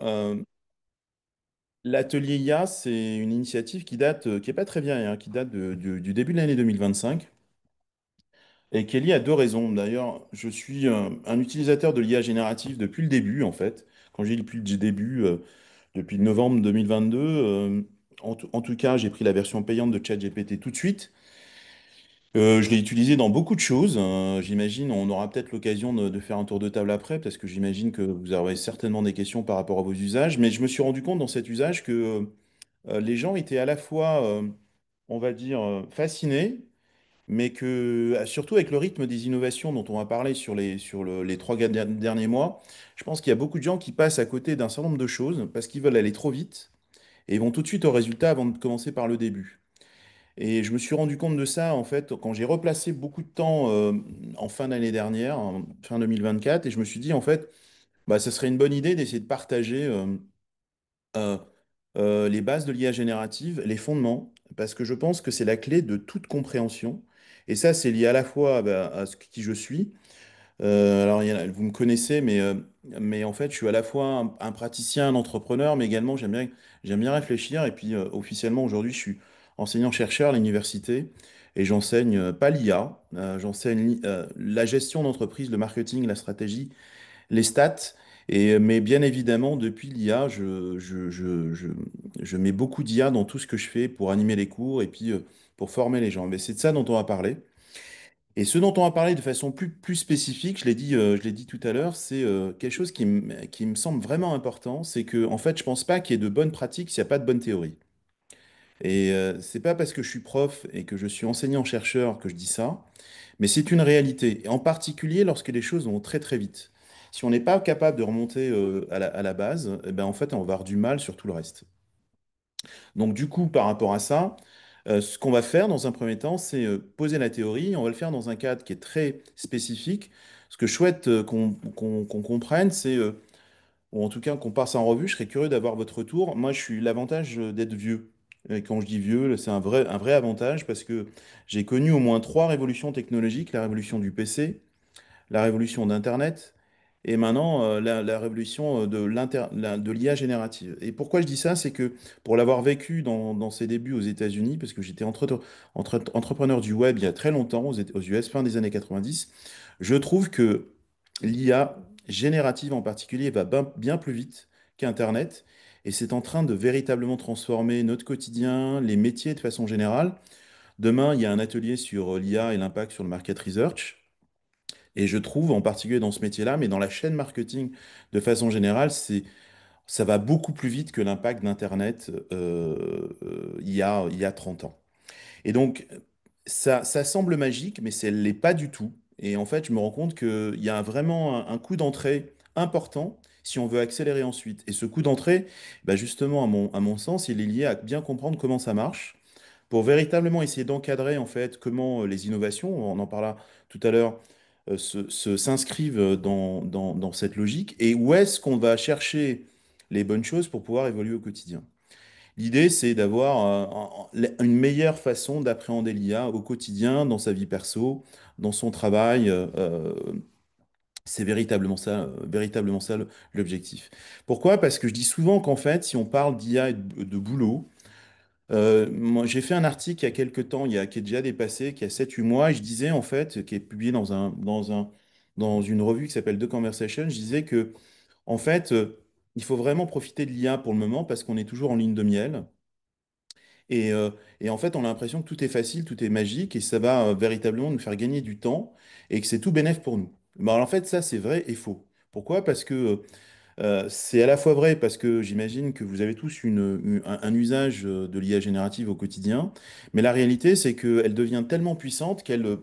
euh, l'atelier IA, c'est une initiative qui date, qui est pas très vieille, hein, qui date du début de l'année 2025 et qui est liée à deux raisons. D'ailleurs, je suis un utilisateur de l'IA générative depuis le début, en fait. Quand j'ai dit depuis le début, depuis novembre 2022, en tout cas, j'ai pris la version payante de ChatGPT tout de suite. Je l'ai utilisé dans beaucoup de choses. J'imagine, on aura peut-être l'occasion de faire un tour de table après, parce que j'imagine que vous aurez certainement des questions par rapport à vos usages. Mais je me suis rendu compte dans cet usage que les gens étaient à la fois, on va dire, fascinés, mais que surtout avec le rythme des innovations dont on va parler les trois derniers mois, je pense qu'il y a beaucoup de gens qui passent à côté d'un certain nombre de choses parce qu'ils veulent aller trop vite et ils vont tout de suite au résultat avant de commencer par le début. Et je me suis rendu compte de ça, en fait, quand j'ai replacé beaucoup de temps en fin d'année dernière, en fin 2024, et je me suis dit, en fait, bah, ça serait une bonne idée d'essayer de partager euh, les bases de l'IA générative, les fondements, parce que je pense que c'est la clé de toute compréhension. Et ça, c'est lié à la fois bah, à qui je suis, alors, vous me connaissez, mais en fait, je suis à la fois un praticien, un entrepreneur, mais également, j'aime bien réfléchir. Et puis, officiellement, aujourd'hui, je suis enseignant-chercheur à l'université et j'enseigne pas l'IA, j'enseigne la gestion d'entreprise, le marketing, la stratégie, les stats. Mais bien évidemment, depuis l'IA, je mets beaucoup d'IA dans tout ce que je fais pour animer les cours et puis pour former les gens. Mais c'est de ça dont on va parler. Et ce dont on va parler de façon plus spécifique, je l'ai dit tout à l'heure, c'est quelque chose qui me semble vraiment important, c'est que en fait, je pense pas qu'il y ait de bonnes pratiques s'il n'y a pas de bonne théorie. Et c'est pas parce que je suis prof et que je suis enseignant-chercheur que je dis ça, mais c'est une réalité, et en particulier lorsque les choses vont très très vite. Si on n'est pas capable de remonter à la base, eh ben, en fait, on va avoir du mal sur tout le reste. Donc du coup, par rapport à ça, ce qu'on va faire dans un premier temps, c'est poser la théorie. On va le faire dans un cadre qui est très spécifique. Ce que je souhaite qu'on comprenne, c'est, ou en tout cas qu'on passe en revue, je serais curieux d'avoir votre retour. Moi, je suis l'avantage d'être vieux. Et quand je dis vieux, c'est un vrai avantage parce que j'ai connu au moins trois révolutions technologiques, la révolution du PC, la révolution d'Internet et maintenant la révolution de l'IA générative. Et pourquoi je dis ça, c'est que pour l'avoir vécu dans ses débuts aux États-Unis, parce que j'étais entrepreneur du web il y a très longtemps aux US, fin des années 90, je trouve que l'IA générative en particulier va bien plus vite qu'Internet. Et c'est en train de véritablement transformer notre quotidien, les métiers de façon générale. Demain, il y a un atelier sur l'IA et l'impact sur le market research. Et je trouve, en particulier dans ce métier-là, mais dans la chaîne marketing de façon générale, ça va beaucoup plus vite que l'impact d'Internet il y a 30 ans. Et donc, ça semble magique, mais ça ne l'est pas du tout. Et en fait, je me rends compte qu'il y a vraiment un coup d'entrée important si on veut accélérer ensuite. Et ce coup d'entrée, bah justement, à mon sens, il est lié à bien comprendre comment ça marche, pour véritablement essayer d'encadrer en fait comment les innovations, on en parla tout à l'heure, s'inscrivent dans cette logique et où est-ce qu'on va chercher les bonnes choses pour pouvoir évoluer au quotidien. L'idée, c'est d'avoir une meilleure façon d'appréhender l'IA au quotidien, dans sa vie perso, dans son travail. C'est véritablement ça l'objectif. Pourquoi? Parce que je dis souvent qu'en fait, si on parle d'IA et de boulot, moi, j'ai fait un article il y a quelques temps, qui est déjà dépassé, qui a 7 8 mois, et je disais en fait, qui est publié dans une revue qui s'appelle The Conversation, je disais que en fait, il faut vraiment profiter de l'IA pour le moment parce qu'on est toujours en ligne de miel. Et, euh, et en fait, on a l'impression que tout est facile, tout est magique, et ça va véritablement nous faire gagner du temps, et que c'est tout bénef pour nous. Mais alors, en fait, ça, c'est vrai et faux. Pourquoi? Parce que c'est à la fois vrai parce que j'imagine que vous avez tous un usage de l'IA générative au quotidien, mais la réalité, c'est qu'elle devient tellement puissante elle,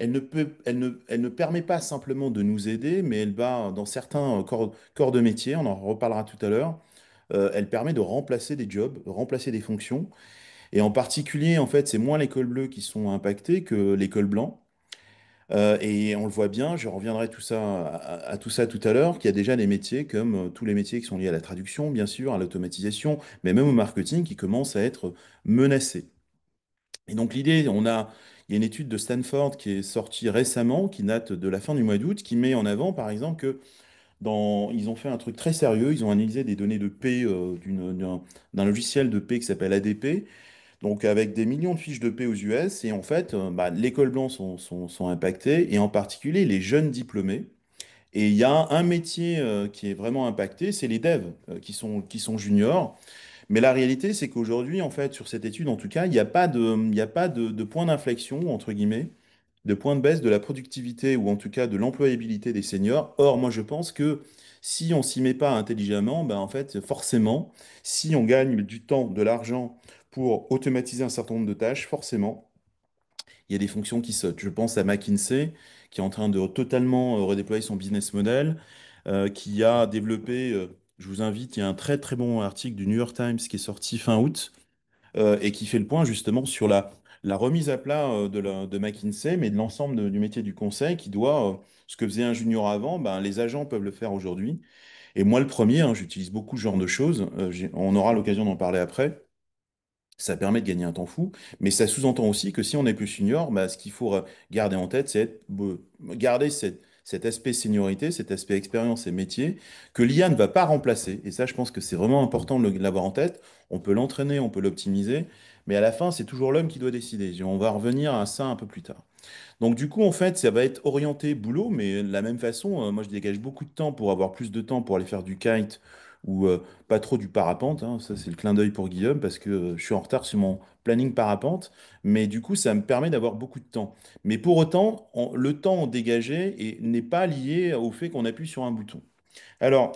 elle ne permet pas simplement de nous aider, mais elle va, dans certains corps de métier, on en reparlera tout à l'heure, elle permet de remplacer des jobs, remplacer des fonctions, et en particulier, en fait, c'est moins les cols bleus qui sont impactés que les cols blancs. Et on le voit bien, je reviendrai à tout ça tout à l'heure, qu'il y a déjà des métiers comme tous les métiers qui sont liés à la traduction, bien sûr, à l'automatisation, mais même au marketing qui commencent à être menacés. Et donc l'idée, il y a une étude de Stanford qui est sortie récemment, qui date de la fin du mois d'août, qui met en avant, par exemple, que ils ont fait un truc très sérieux. Ils ont analysé des données de paix d'un logiciel de paix qui s'appelle ADP, donc avec des millions de fiches de paix aux US. Et en fait, bah, les cols blancs sont impactés, et en particulier les jeunes diplômés. Et il y a un métier qui est vraiment impacté, c'est les devs qui sont juniors. Mais la réalité, c'est qu'aujourd'hui, en fait, sur cette étude, en tout cas, il y a pas de point d'inflexion, entre guillemets, de point de baisse de la productivité ou en tout cas de l'employabilité des seniors. Or, moi, je pense que si on s'y met pas intelligemment, ben, en fait, forcément, si on gagne du temps, de l'argent pour automatiser un certain nombre de tâches, forcément, il y a des fonctions qui sautent. Je pense à McKinsey, qui est en train de totalement redéployer son business model, qui a développé, je vous invite, il y a un très très bon article du New York Times qui est sorti fin août, et qui fait le point justement sur la remise à plat de McKinsey, mais de l'ensemble du métier du conseil, qui doit, ce que faisait un junior avant, ben, les agents peuvent le faire aujourd'hui. Et moi, le premier, hein, j'utilise beaucoup ce genre de choses. On aura l'occasion d'en parler après. Ça permet de gagner un temps fou, mais ça sous-entend aussi que si on est plus senior, bah, ce qu'il faut garder en tête, garder cet aspect seniorité, cet aspect expérience et métier, que l'IA ne va pas remplacer. Et ça, je pense que c'est vraiment important de l'avoir en tête. On peut l'entraîner, on peut l'optimiser, mais à la fin, c'est toujours l'homme qui doit décider. On va revenir à ça un peu plus tard. Donc du coup, en fait, ça va être orienté boulot, mais de la même façon, moi je dégage beaucoup de temps pour avoir plus de temps pour aller faire du kite ou pas trop du parapente, hein. Ça, c'est le clin d'œil pour Guillaume parce que je suis en retard sur mon planning parapente. Mais du coup, ça me permet d'avoir beaucoup de temps. Mais pour autant, le temps dégagé n'est pas lié au fait qu'on appuie sur un bouton. Alors,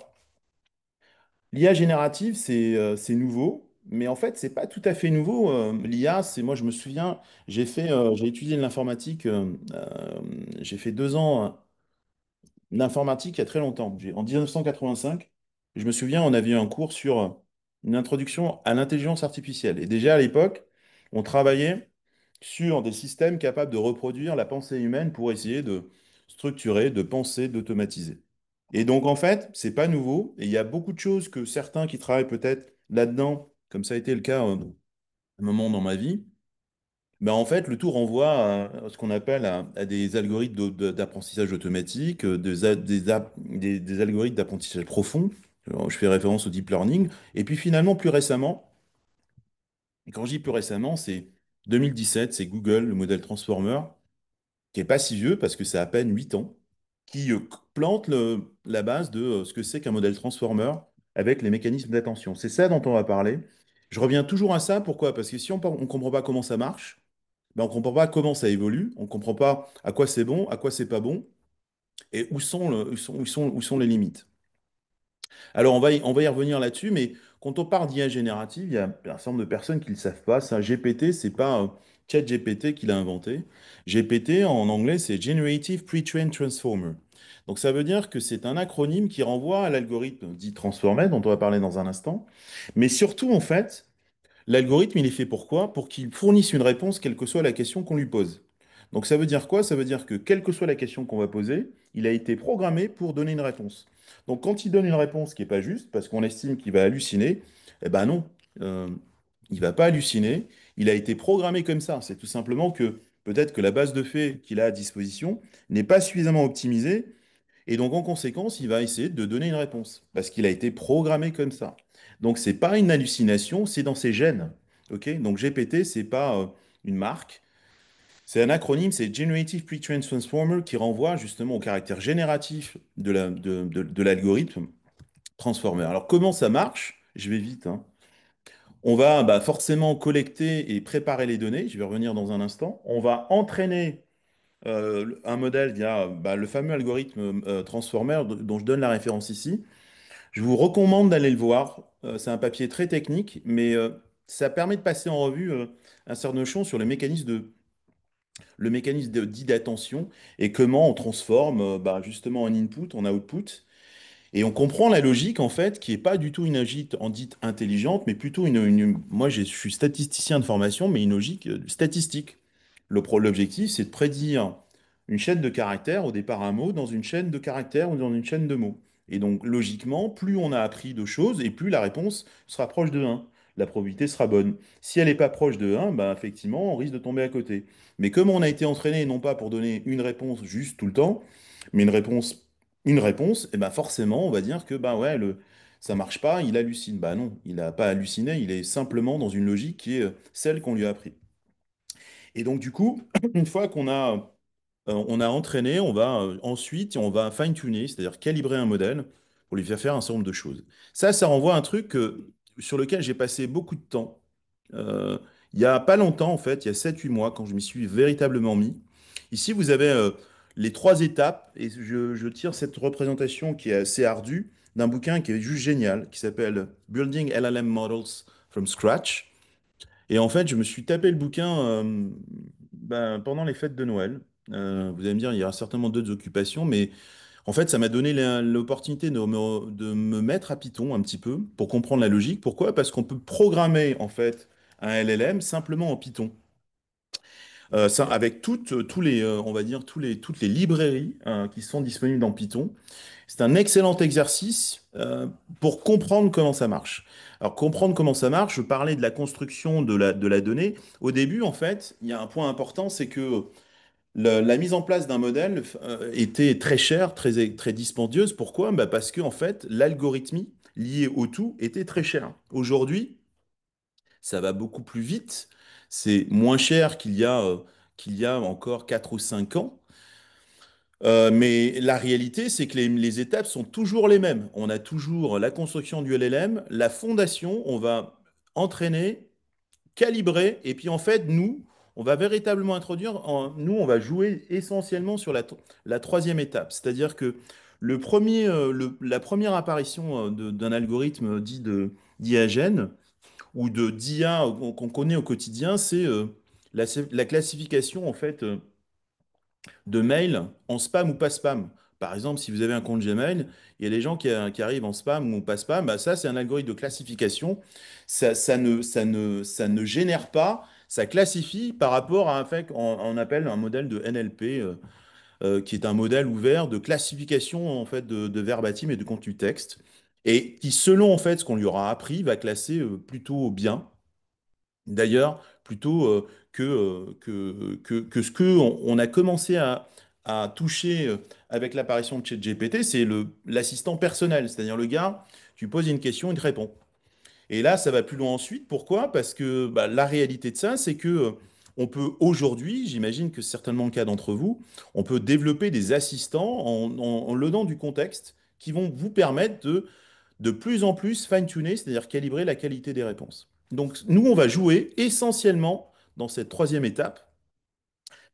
l'IA générative, c'est nouveau, mais en fait, c'est pas tout à fait nouveau. L'IA, moi, je me souviens, j'ai étudié l'informatique, j'ai fait 2 ans d'informatique il y a très longtemps. En 1985, je me souviens, on avait eu un cours sur une introduction à l'intelligence artificielle. Et déjà à l'époque, on travaillait sur des systèmes capables de reproduire la pensée humaine pour essayer de structurer, de penser, d'automatiser. Et donc, en fait, c'est pas nouveau. Et il y a beaucoup de choses que certains qui travaillent peut-être là-dedans, comme ça a été le cas un moment dans ma vie, ben en fait, le tout renvoie à ce qu'on appelle à des algorithmes d'apprentissage automatique, des algorithmes d'apprentissage profond. Alors, je fais référence au deep learning. Et puis finalement, plus récemment, et quand je dis plus récemment, c'est 2017, c'est Google, le modèle Transformer, qui est pas si vieux parce que c'est à peine 8 ans, qui plante la base de ce que c'est qu'un modèle Transformer avec les mécanismes d'attention. C'est ça dont on va parler. Je reviens toujours à ça. Pourquoi? Parce que si on ne comprend pas comment ça marche, ben, on ne comprend pas comment ça évolue, on ne comprend pas à quoi c'est bon, à quoi c'est pas bon, et où sont les limites. Alors, on va y revenir là-dessus, mais quand on parle d'IA générative, il y a un certain nombre de personnes qui ne le savent pas. Ça, GPT, c'est pas ChatGPT qui l'a inventé. GPT, en anglais, c'est Generative Pre-trained Transformer. Donc, ça veut dire que c'est un acronyme qui renvoie à l'algorithme dit Transformer, dont on va parler dans un instant. Mais surtout, en fait, l'algorithme, il est fait pour quoi? Pour qu'il fournisse une réponse, quelle que soit la question qu'on lui pose. Donc ça veut dire quoi? Ça veut dire que quelle que soit la question qu'on va poser, il a été programmé pour donner une réponse. Donc quand il donne une réponse qui n'est pas juste, parce qu'on estime qu'il va halluciner, eh ben non, euh, il ne va pas halluciner. Il a été programmé comme ça. C'est tout simplement que peut-être que la base de faits qu'il a à disposition n'est pas suffisamment optimisée et donc, en conséquence, il va essayer de donner une réponse parce qu'il a été programmé comme ça. Donc, c'est pas une hallucination, c'est dans ses gènes. OK? Donc, GPT, c'est pas une marque. C'est un acronyme, c'est Generative Pre-trained Transformer qui renvoie justement au caractère génératif de l'algorithme Transformer. Alors, comment ça marche? Je vais vite, hein. On va bah, forcément collecter et préparer les données. Je vais revenir dans un instant. On va entraîner un modèle via bah, le fameux algorithme Transformer dont je donne la référence ici. Je vous recommande d'aller le voir. C'est un papier très technique, mais ça permet de passer en revue un certain nombre de choses sur le mécanisme dit d'attention et comment on transforme bah, justement en input, en output. Et on comprend la logique, en fait, qui n'est pas du tout une logique en dite intelligente, mais plutôt moi, je suis statisticien de formation, mais une logique statistique. L'objectif, c'est de prédire une chaîne de caractères, au départ un mot, dans une chaîne de caractères ou dans une chaîne de mots. Et donc, logiquement, plus on a appris de choses, et plus la réponse sera proche de 1. La probabilité sera bonne. Si elle n'est pas proche de 1, bah, effectivement, on risque de tomber à côté. Mais comme on a été entraîné, non pas pour donner une réponse juste tout le temps, mais une réponse une réponse, et ben forcément, on va dire que bah ouais, ça marche pas, il hallucine. Bah non, il n'a pas halluciné, il est simplement dans une logique qui est celle qu'on lui a appris. Et donc du coup, une fois on a entraîné, on va ensuite, on va fine-tuner, c'est-à-dire calibrer un modèle pour lui faire faire un certain nombre de choses. Ça renvoie à un truc sur lequel j'ai passé beaucoup de temps. Euh, il y a pas longtemps, en fait, il y a 7 8 mois, quand je m'y suis véritablement mis. Ici, vous avez les trois étapes, et je tire cette représentation qui est assez ardue d'un bouquin qui est juste génial, qui s'appelle Building LLM Models from Scratch. Et en fait, je me suis tapé le bouquin ben, pendant les fêtes de Noël. Vous allez me dire, il y aura certainement d'autres occupations, mais en fait, ça m'a donné l'opportunité de me mettre à Python un petit peu pour comprendre la logique. Pourquoi? Parce qu'on peut programmer en fait un LLM simplement en Python. Ça, avec tous les, on va dire, toutes les librairies qui sont disponibles dans Python. C'est un excellent exercice pour comprendre comment ça marche. Alors, comprendre comment ça marche, je parlais de la construction de la donnée. Au début, en fait, il y a un point important, c'est que la mise en place d'un modèle était très chère, très dispendieuse. Pourquoi? Bah parce que, en fait, l'algorithmie liée au tout était très chère. Aujourd'hui, ça va beaucoup plus vite. C'est moins cher qu'il y a encore 4 ou 5 ans. Mais la réalité, c'est que les étapes sont toujours les mêmes. On a toujours la construction du LLM, la fondation, on va entraîner, calibrer, et puis en fait, nous, on va véritablement nous, on va jouer essentiellement sur la troisième étape. C'est-à-dire que la première apparition d'un algorithme d'IA-gène ou d'IA qu'on connaît au quotidien, c'est la classification en fait de mails en spam ou pas spam. Par exemple, si vous avez un compte Gmail, il y a des gens qui arrivent en spam ou pas spam, bah ça c'est un algorithme de classification. Ça ne génère pas, ça classifie par rapport à un fait qu'on appelle un modèle de NLP, qui est un modèle ouvert de classification en fait de verbatim et de contenu texte, et qui selon en fait ce qu'on lui aura appris va classer plutôt bien. D'ailleurs, plutôt que ce que on a commencé à toucher avec l'apparition de ChatGPT, c'est l'assistant personnel, c'est-à-dire le gars, tu poses une question, il te répond. Et là, ça va plus loin ensuite. Pourquoi? Parce que bah, la réalité de ça, c'est que on peut aujourd'hui, j'imagine que c'est certainement le cas d'entre vous, on peut développer des assistants en leur donnant du contexte qui vont vous permettre de plus en plus fine-tuner, c'est-à-dire calibrer la qualité des réponses. Donc nous, on va jouer essentiellement dans cette troisième étape.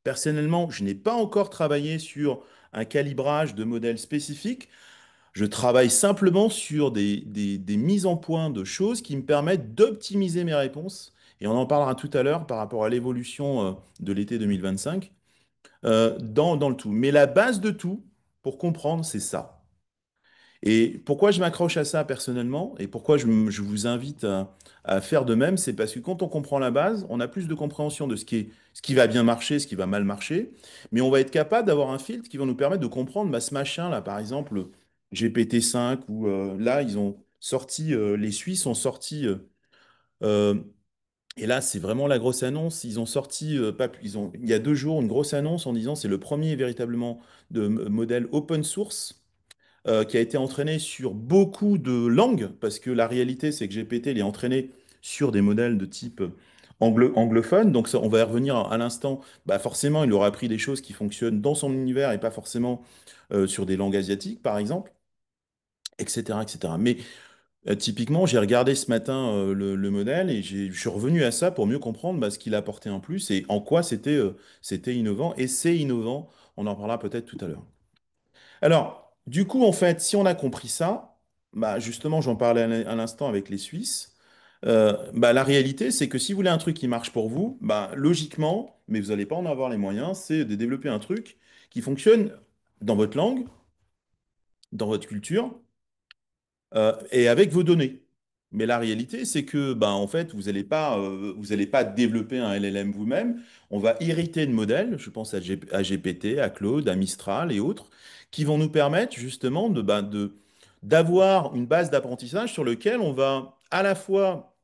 Personnellement, je n'ai pas encore travaillé sur un calibrage de modèles spécifiques. Je travaille simplement sur des mises en point de choses qui me permettent d'optimiser mes réponses. Et on en parlera tout à l'heure par rapport à l'évolution de l'été 2025 dans le tout. Mais la base de tout, pour comprendre, c'est ça. Et pourquoi je m'accroche à ça personnellement et pourquoi je vous invite à faire de même, c'est parce que quand on comprend la base, on a plus de compréhension de ce qui va bien marcher, ce qui va mal marcher, mais on va être capable d'avoir un filtre qui va nous permettre de comprendre bah, ce machin-là, par exemple, GPT-5, ou là, ils ont sorti, les Suisses ont sorti, euh, et là, c'est vraiment la grosse annonce, ils ont sorti, il y a 2 jours, une grosse annonce en disant c'est le premier véritablement de modèle open source qui a été entraîné sur beaucoup de langues, parce que la réalité, c'est que GPT, il est entraîné sur des modèles de type anglophone. Donc, ça, on va y revenir à l'instant. Bah, forcément, il aura appris des choses qui fonctionnent dans son univers et pas forcément sur des langues asiatiques, par exemple, etc., etc. Mais typiquement, j'ai regardé ce matin le modèle et je suis revenu à ça pour mieux comprendre bah, ce qu'il apportait en plus et en quoi c'était innovant. Et c'est innovant. On en parlera peut-être tout à l'heure. Alors, du coup, en fait, si on a compris ça, bah justement, j'en parlais à l'instant avec les Suisses, bah, la réalité, c'est que si vous voulez un truc qui marche pour vous, bah, logiquement, mais vous n'allez pas en avoir les moyens, c'est de développer un truc qui fonctionne dans votre langue, dans votre culture, et avec vos données. Mais la réalité, c'est que, bah, en fait, vous allez pas développer un LLM vous-même. On va hériter de modèles, je pense à GPT, à Claude, à Mistral et autres, qui vont nous permettre justement d'avoir une base d'apprentissage sur lequel on va à la fois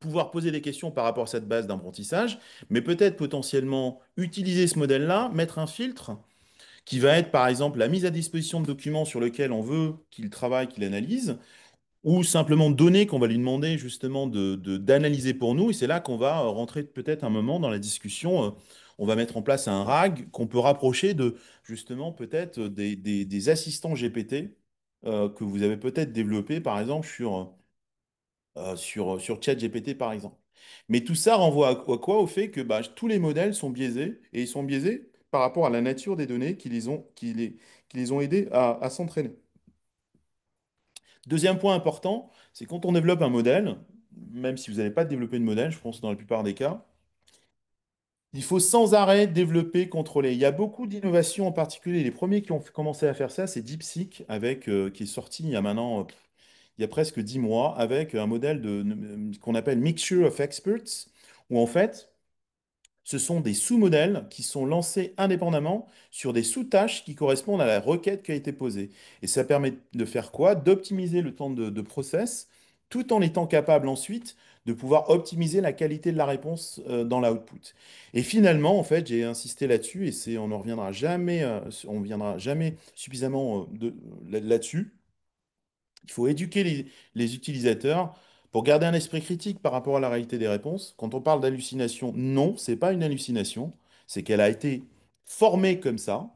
pouvoir poser des questions par rapport à cette base d'apprentissage, mais peut-être potentiellement utiliser ce modèle-là, mettre un filtre qui va être par exemple la mise à disposition de documents sur lesquels on veut qu'il travaille, qu'il analyse, ou simplement données qu'on va lui demander justement d'analyser pour nous. Et c'est là qu'on va rentrer peut-être un moment dans la discussion. On va mettre en place un RAG qu'on peut rapprocher de justement peut-être des assistants GPT que vous avez peut-être développés par exemple sur ChatGPT par exemple. Mais tout ça renvoie à quoi? Au fait que bah, tous les modèles sont biaisés et ils sont biaisés par rapport à la nature des données qui les ont aidés à s'entraîner. Deuxième point important, c'est quand on développe un modèle, même si vous n'allez pas développer de modèle, je pense dans la plupart des cas, il faut sans arrêt développer, contrôler. Il y a beaucoup d'innovations, en particulier les premiers qui ont commencé à faire ça, c'est DeepSeek, qui est sorti il y a maintenant, il y a presque 10 mois, avec un modèle qu'on appelle Mixture of Experts, où en fait, ce sont des sous-modèles qui sont lancés indépendamment sur des sous-tâches qui correspondent à la requête qui a été posée. Et ça permet de faire quoi? D'optimiser le temps de process, tout en étant capable ensuite de pouvoir optimiser la qualité de la réponse dans l'output. Et finalement, en fait, j'ai insisté là-dessus, et on ne reviendra jamais, on reviendra jamais suffisamment là-dessus. Il faut éduquer les utilisateurs pour garder un esprit critique par rapport à la réalité des réponses. Quand on parle d'hallucination, non, c'est pas une hallucination, c'est qu'elle a été formée comme ça.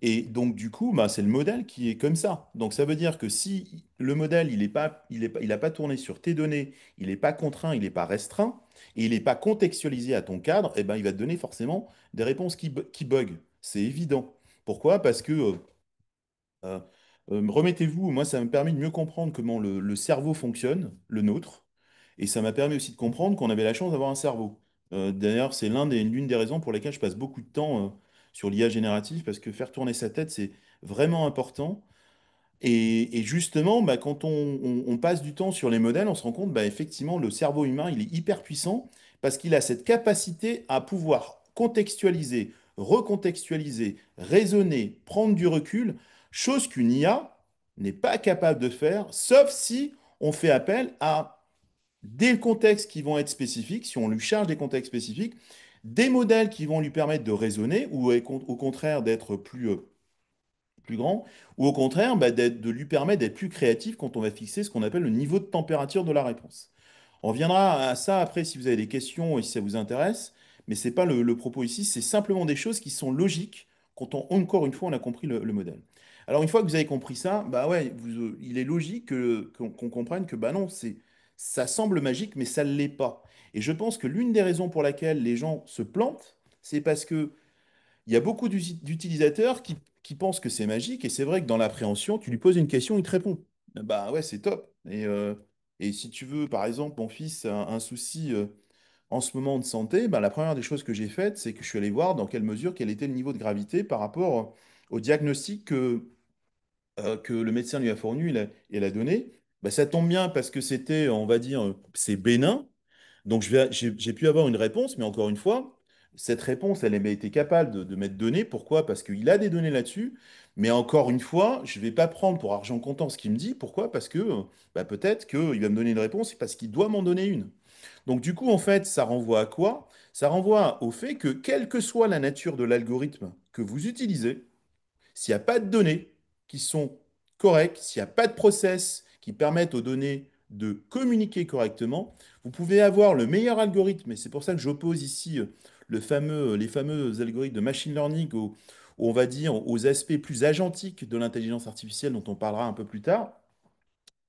Et donc, du coup, bah, c'est le modèle qui est comme ça. Donc, ça veut dire que si le modèle, il a pas tourné sur tes données, il n'est pas contraint, il n'est pas restreint, et il n'est pas contextualisé à ton cadre, eh ben, il va te donner forcément des réponses qui bug. C'est évident. Pourquoi? Parce que euh, remettez-vous, moi ça m'a permis de mieux comprendre comment le cerveau fonctionne, le nôtre, et ça m'a permis aussi de comprendre qu'on avait la chance d'avoir un cerveau. D'ailleurs, c'est l'une des raisons pour lesquelles je passe beaucoup de temps sur l'IA générative, parce que faire tourner sa tête, c'est vraiment important. Et justement, bah, quand on passe du temps sur les modèles, on se rend compte, bah, effectivement, le cerveau humain, il est hyper puissant parce qu'il a cette capacité à pouvoir contextualiser, recontextualiser, raisonner, prendre du recul, chose qu'une IA n'est pas capable de faire, sauf si on fait appel à des contextes qui vont être spécifiques, si on lui charge des contextes spécifiques, des modèles qui vont lui permettre de raisonner ou au contraire d'être plus grand, ou au contraire, bah, de lui permettre d'être plus créatif quand on va fixer ce qu'on appelle le niveau de température de la réponse. On reviendra à ça après si vous avez des questions et si ça vous intéresse, mais ce n'est pas le propos ici, c'est simplement des choses qui sont logiques quand encore une fois, on a compris le modèle. Alors une fois que vous avez compris ça, bah ouais, il est logique qu'on comprenne que bah non, ça semble magique, mais ça ne l'est pas. Et je pense que l'une des raisons pour laquelle les gens se plantent, c'est parce que il y a beaucoup d'utilisateurs qui pensent que c'est magique, et c'est vrai que dans l'appréhension, tu lui poses une question, il te répond. Bah ouais, c'est top. Et si tu veux, par exemple, mon fils a un souci en ce moment de santé, bah, la première des choses que j'ai faites, c'est que je suis allé voir dans quelle mesure, quel était le niveau de gravité par rapport au diagnostic que le médecin lui a fourni et l'a donné. Bah, ça tombe bien parce que c'était, on va dire, c'est bénin. Donc j'ai pu avoir une réponse, mais encore une fois, cette réponse, elle a été capable de m'être donnée. Pourquoi? Parce qu'il a des données là-dessus. Mais encore une fois, je ne vais pas prendre pour argent comptant ce qu'il me dit. Pourquoi? Parce que bah, peut-être qu'il va me donner une réponse parce qu'il doit m'en donner une. Donc du coup, en fait, ça renvoie à quoi? Ça renvoie au fait que quelle que soit la nature de l'algorithme que vous utilisez, s'il n'y a pas de données qui sont correctes, s'il n'y a pas de process qui permettent aux données de communiquer correctement, vous pouvez avoir le meilleur algorithme. Et c'est pour ça que j'oppose ici les fameux algorithmes de machine learning on va dire, aux aspects plus agentiques de l'intelligence artificielle dont on parlera un peu plus tard.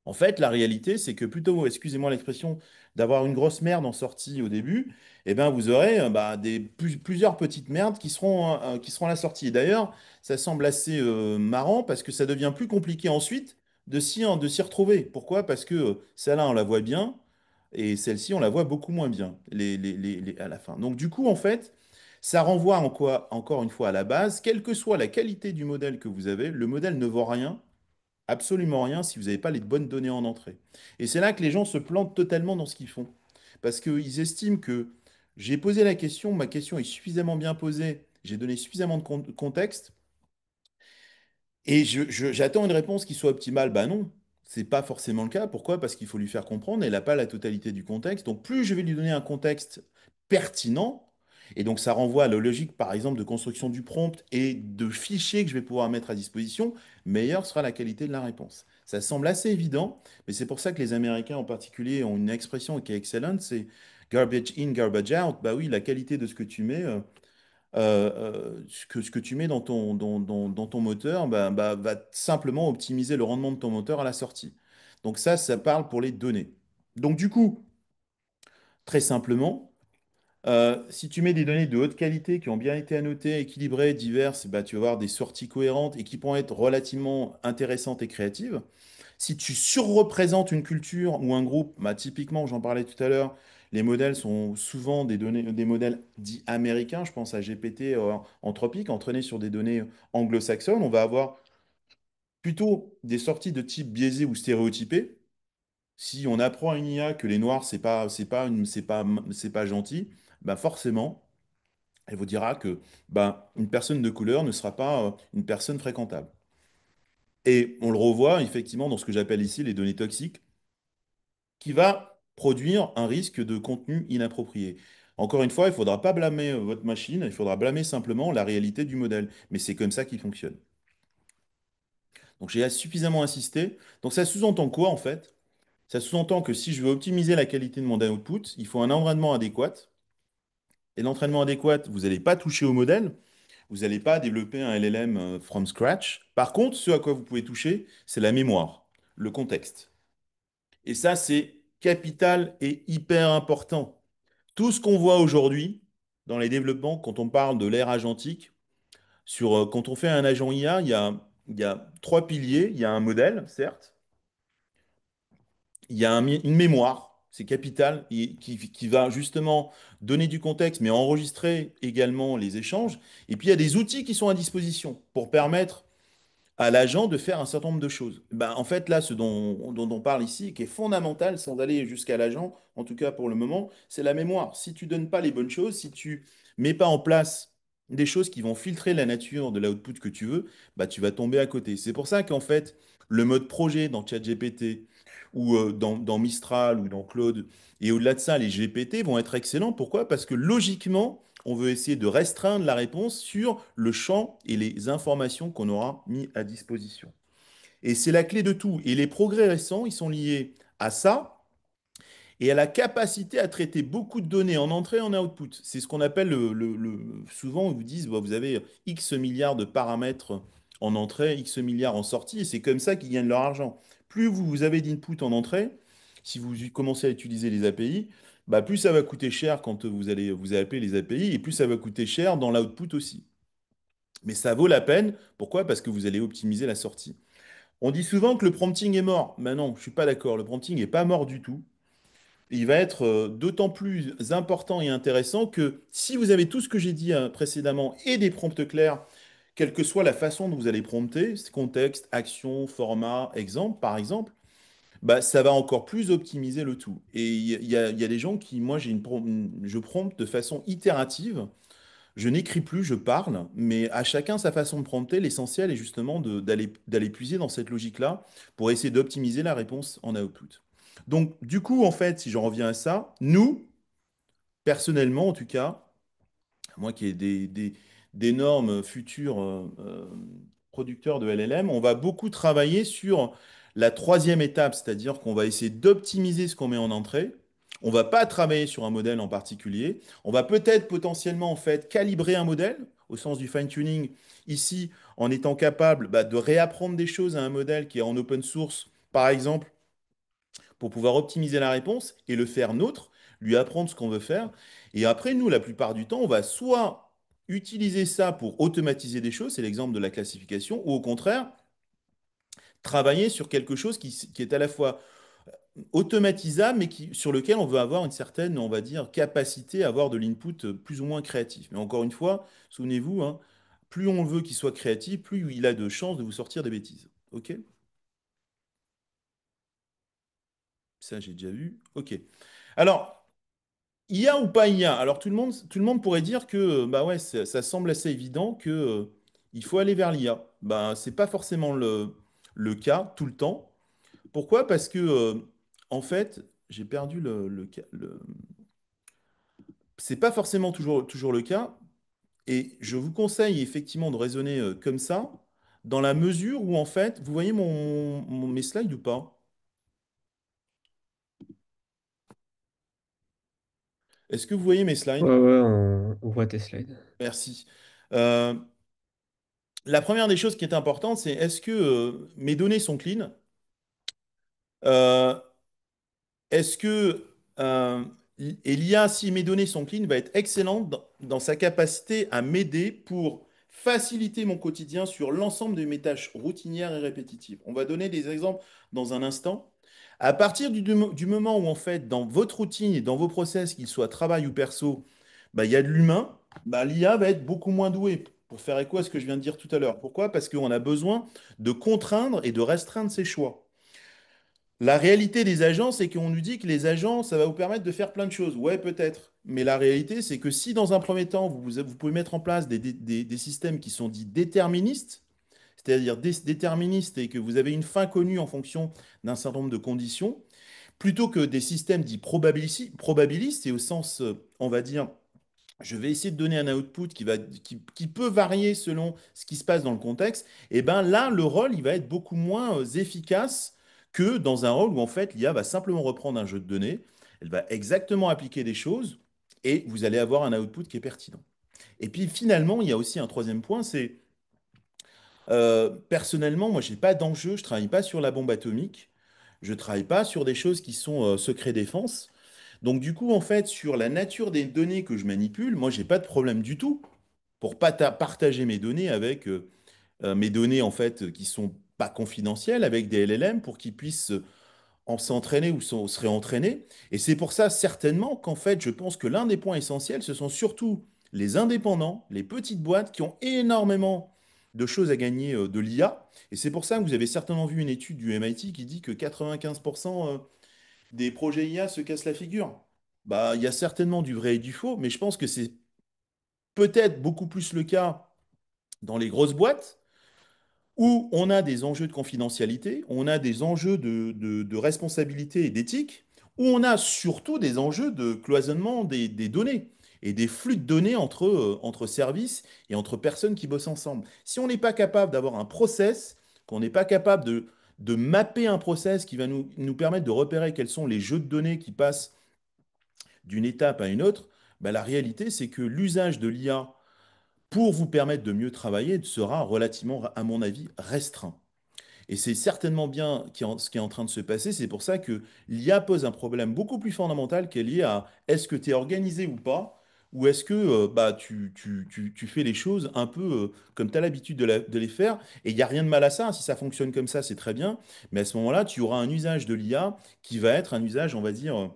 En fait, la réalité, c'est que plutôt, excusez-moi l'expression, d'avoir une grosse merde en sortie au début, eh ben, vous aurez bah, plusieurs petites merdes qui seront à la sortie. Et d'ailleurs, ça semble assez marrant parce que ça devient plus compliqué ensuite de s'y retrouver. Pourquoi? Parce que celle-là, on la voit bien et celle-ci, on la voit beaucoup moins bien à la fin. Donc, du coup, en fait, ça renvoie encore une fois à la base, quelle que soit la qualité du modèle que vous avez, le modèle ne vaut rien. Absolument rien si vous n'avez pas les bonnes données en entrée. Et c'est là que les gens se plantent totalement dans ce qu'ils font. Parce qu'ils estiment que j'ai posé la question, ma question est suffisamment bien posée, j'ai donné suffisamment de contexte, et j'attends une réponse qui soit optimale. Bah non, c'est pas forcément le cas. Pourquoi? Parce qu'il faut lui faire comprendre, elle n'a pas la totalité du contexte. Donc plus je vais lui donner un contexte pertinent, Et donc, ça renvoie à la logique, par exemple, de construction du prompt et de fichiers que je vais pouvoir mettre à disposition, meilleure sera la qualité de la réponse. Ça semble assez évident, mais c'est pour ça que les Américains en particulier ont une expression qui est excellente, c'est garbage in, garbage out. Bah oui, la qualité de ce que tu mets, ce que tu mets dans ton moteur, va simplement optimiser le rendement de ton moteur à la sortie. Donc ça parle pour les données. Donc du coup, très simplement, si tu mets des données de haute qualité qui ont bien été annotées, équilibrées, diverses, bah, tu vas avoir des sorties cohérentes et qui pourront être relativement intéressantes et créatives. Si tu surreprésentes une culture ou un groupe, bah, typiquement, j'en parlais tout à l'heure, les modèles sont souvent des données, des modèles dits américains. Je pense à GPT, Anthropic, entraînés sur des données anglo-saxonnes. On va avoir plutôt des sorties de type biaisé ou stéréotypé. Si on apprend à une IA que les noirs, c'est pas gentil, bah forcément, elle vous dira que bah, une personne de couleur ne sera pas une personne fréquentable. Et on le revoit effectivement dans ce que j'appelle ici les données toxiques, qui va produire un risque de contenu inapproprié. Encore une fois, il ne faudra pas blâmer votre machine, il faudra blâmer simplement la réalité du modèle. Mais c'est comme ça qu'il fonctionne. Donc j'ai suffisamment insisté. Donc ça sous-entend quoi en fait? Ça sous-entend que si je veux optimiser la qualité de mon output, il faut un entraînement adéquat. Et l'entraînement adéquat, vous n'allez pas toucher au modèle, vous n'allez pas développer un LLM from scratch. Par contre, ce à quoi vous pouvez toucher, c'est la mémoire, le contexte. Et ça, c'est capital et hyper important. Tout ce qu'on voit aujourd'hui dans les développements, quand on parle de l'ère agentique, quand on fait un agent IA, il y a trois piliers. Il y a un modèle, certes. Il y a une mémoire, c'est capital, qui va justement donner du contexte, mais enregistrer également les échanges. Et puis, il y a des outils qui sont à disposition pour permettre à l'agent de faire un certain nombre de choses. Ben, en fait, là, dont on parle ici, qui est fondamental, sans aller jusqu'à l'agent, en tout cas pour le moment, c'est la mémoire. Si tu donnes pas les bonnes choses, si tu mets pas en place des choses qui vont filtrer la nature de l'output que tu veux, bah, tu vas tomber à côté. C'est pour ça qu'en fait, le mode projet dans ChatGPT ou dans Mistral ou dans Claude, et au-delà de ça, les GPT vont être excellents. Pourquoi? Parce que logiquement, on veut essayer de restreindre la réponse sur le champ et les informations qu'on aura mis à disposition. Et c'est la clé de tout. Et les progrès récents, ils sont liés à ça et à la capacité à traiter beaucoup de données en entrée et en output. C'est ce qu'on appelle souvent, ils vous disent, bah, vous avez X milliards de paramètres en entrée, X milliards en sortie, et c'est comme ça qu'ils gagnent leur argent. Plus vous avez d'input en entrée, si vous commencez à utiliser les API, bah, plus ça va coûter cher quand vous allez vous appeler les API, et plus ça va coûter cher dans l'output aussi. Mais ça vaut la peine. Pourquoi? Parce que vous allez optimiser la sortie. On dit souvent que le prompting est mort. Mais non, je ne suis pas d'accord. Le prompting n'est pas mort du tout. Il va être d'autant plus important et intéressant que si vous avez tout ce que j'ai dit précédemment et des prompts clairs, quelle que soit la façon dont vous allez prompter, contexte, action, format, exemple, par exemple, bah, ça va encore plus optimiser le tout. Et il y a des gens qui, moi, je prompte de façon itérative. Je n'écris plus, je parle, mais à chacun sa façon de prompter. L'essentiel est justement d'aller puiser dans cette logique-là pour essayer d'optimiser la réponse en output. Donc, du coup, en fait, si j'en reviens à ça, nous, personnellement en tout cas, moi qui ai d'énormes futurs producteurs de LLM, on va beaucoup travailler sur la troisième étape, c'est-à-dire qu'on va essayer d'optimiser ce qu'on met en entrée. On va pas travailler sur un modèle en particulier. On va peut-être potentiellement en fait calibrer un modèle au sens du fine-tuning ici en étant capable bah, de réapprendre des choses à un modèle qui est en open source, par exemple, pour pouvoir optimiser la réponse et le faire nôtre, lui apprendre ce qu'on veut faire. Et après, nous, la plupart du temps, on va soit utiliser ça pour automatiser des choses, c'est l'exemple de la classification, ou au contraire, travailler sur quelque chose qui est à la fois automatisable, mais sur lequel on veut avoir une certaine, on va dire, capacité à avoir de l'input plus ou moins créatif. Mais encore une fois, souvenez-vous, hein, plus on veut qu'il soit créatif, plus il a de chances de vous sortir des bêtises. OK? Ça, j'ai déjà vu. OK. Alors, IA ou pas IA? Alors tout le monde pourrait dire que bah ouais, ça semble assez évident que il faut aller vers l'IA. Bah, c'est pas forcément le cas tout le temps. Pourquoi? Parce que en fait, j'ai perdu C'est pas forcément toujours le cas. Et je vous conseille effectivement de raisonner comme ça, dans la mesure où en fait, vous voyez mes slides ou pas? Est-ce que vous voyez mes Ouais, slides? ouais, on voit tes slides. Merci. Euh, la première des choses qui est importante, c'est est-ce que mes données sont clean? Euh, Est-ce que et l'IA, si mes données sont clean, va être excellente dans sa capacité à m'aider pour faciliter mon quotidien sur l'ensemble de mes tâches routinières et répétitives. On va donner des exemples dans un instant. À partir du moment où, en fait, dans votre routine et dans vos process, qu'ils soient travail ou perso, bah, il y a de l'humain, bah, l'IA va être beaucoup moins douée. Pour faire écho à ce que je viens de dire tout à l'heure. Pourquoi? Parce qu'on a besoin de contraindre et de restreindre ses choix. La réalité des agents, c'est qu'on nous dit que les agents, ça va vous permettre de faire plein de choses. Ouais, peut-être. Mais la réalité, c'est que si dans un premier temps, vous pouvez mettre en place des systèmes qui sont dits déterministes, c'est-à-dire déterministes et que vous avez une fin connue en fonction d'un certain nombre de conditions, plutôt que des systèmes dits probabilistes, et au sens, on va dire, je vais essayer de donner un output qui peut varier selon ce qui se passe dans le contexte, et ben là, le rôle, il va être beaucoup moins efficace que dans un rôle où en fait l'IA va simplement reprendre un jeu de données, elle va exactement appliquer des choses, et vous allez avoir un output qui est pertinent. Et puis finalement, il y a aussi un troisième point, c'est personnellement, moi, j'ai pas d'enjeu, je travaille pas sur la bombe atomique, je travaille pas sur des choses qui sont secret défense. Donc du coup, en fait, sur la nature des données que je manipule, moi, j'ai pas de problème du tout pour pas partager mes données avec mes données en fait qui sont pas confidentielles avec des LLM pour qu'ils puissent en s'entraîner ou se réentraîner. Et c'est pour ça certainement qu'en fait, je pense que l'un des points essentiels, ce sont surtout les indépendants, les petites boîtes qui ont énormément de choses à gagner de l'IA. Et c'est pour ça que vous avez certainement vu une étude du MIT qui dit que 95% des projets IA se cassent la figure. Bah, il y a certainement du vrai et du faux, mais je pense que c'est peut-être beaucoup plus le cas dans les grosses boîtes où on a des enjeux de confidentialité, on a des enjeux de responsabilité et d'éthique, où on a surtout des enjeux de cloisonnement des données et des flux de données entre services et entre personnes qui bossent ensemble. Si on n'est pas capable d'avoir un process, qu'on n'est pas capable de mapper un process qui va nous permettre de repérer quels sont les jeux de données qui passent d'une étape à une autre, bah, la réalité, c'est que l'usage de l'IA pour vous permettre de mieux travailler sera relativement, à mon avis, restreint. Et c'est certainement bien ce qui est en train de se passer. C'est pour ça que l'IA pose un problème beaucoup plus fondamental qui est lié à est-ce que tu es organisé ou pas, ou est-ce que bah, tu fais les choses un peu comme tu as l'habitude de les faire. Et il n'y a rien de mal à ça. Si ça fonctionne comme ça, c'est très bien. Mais à ce moment-là, tu auras un usage de l'IA qui va être un usage, on va dire,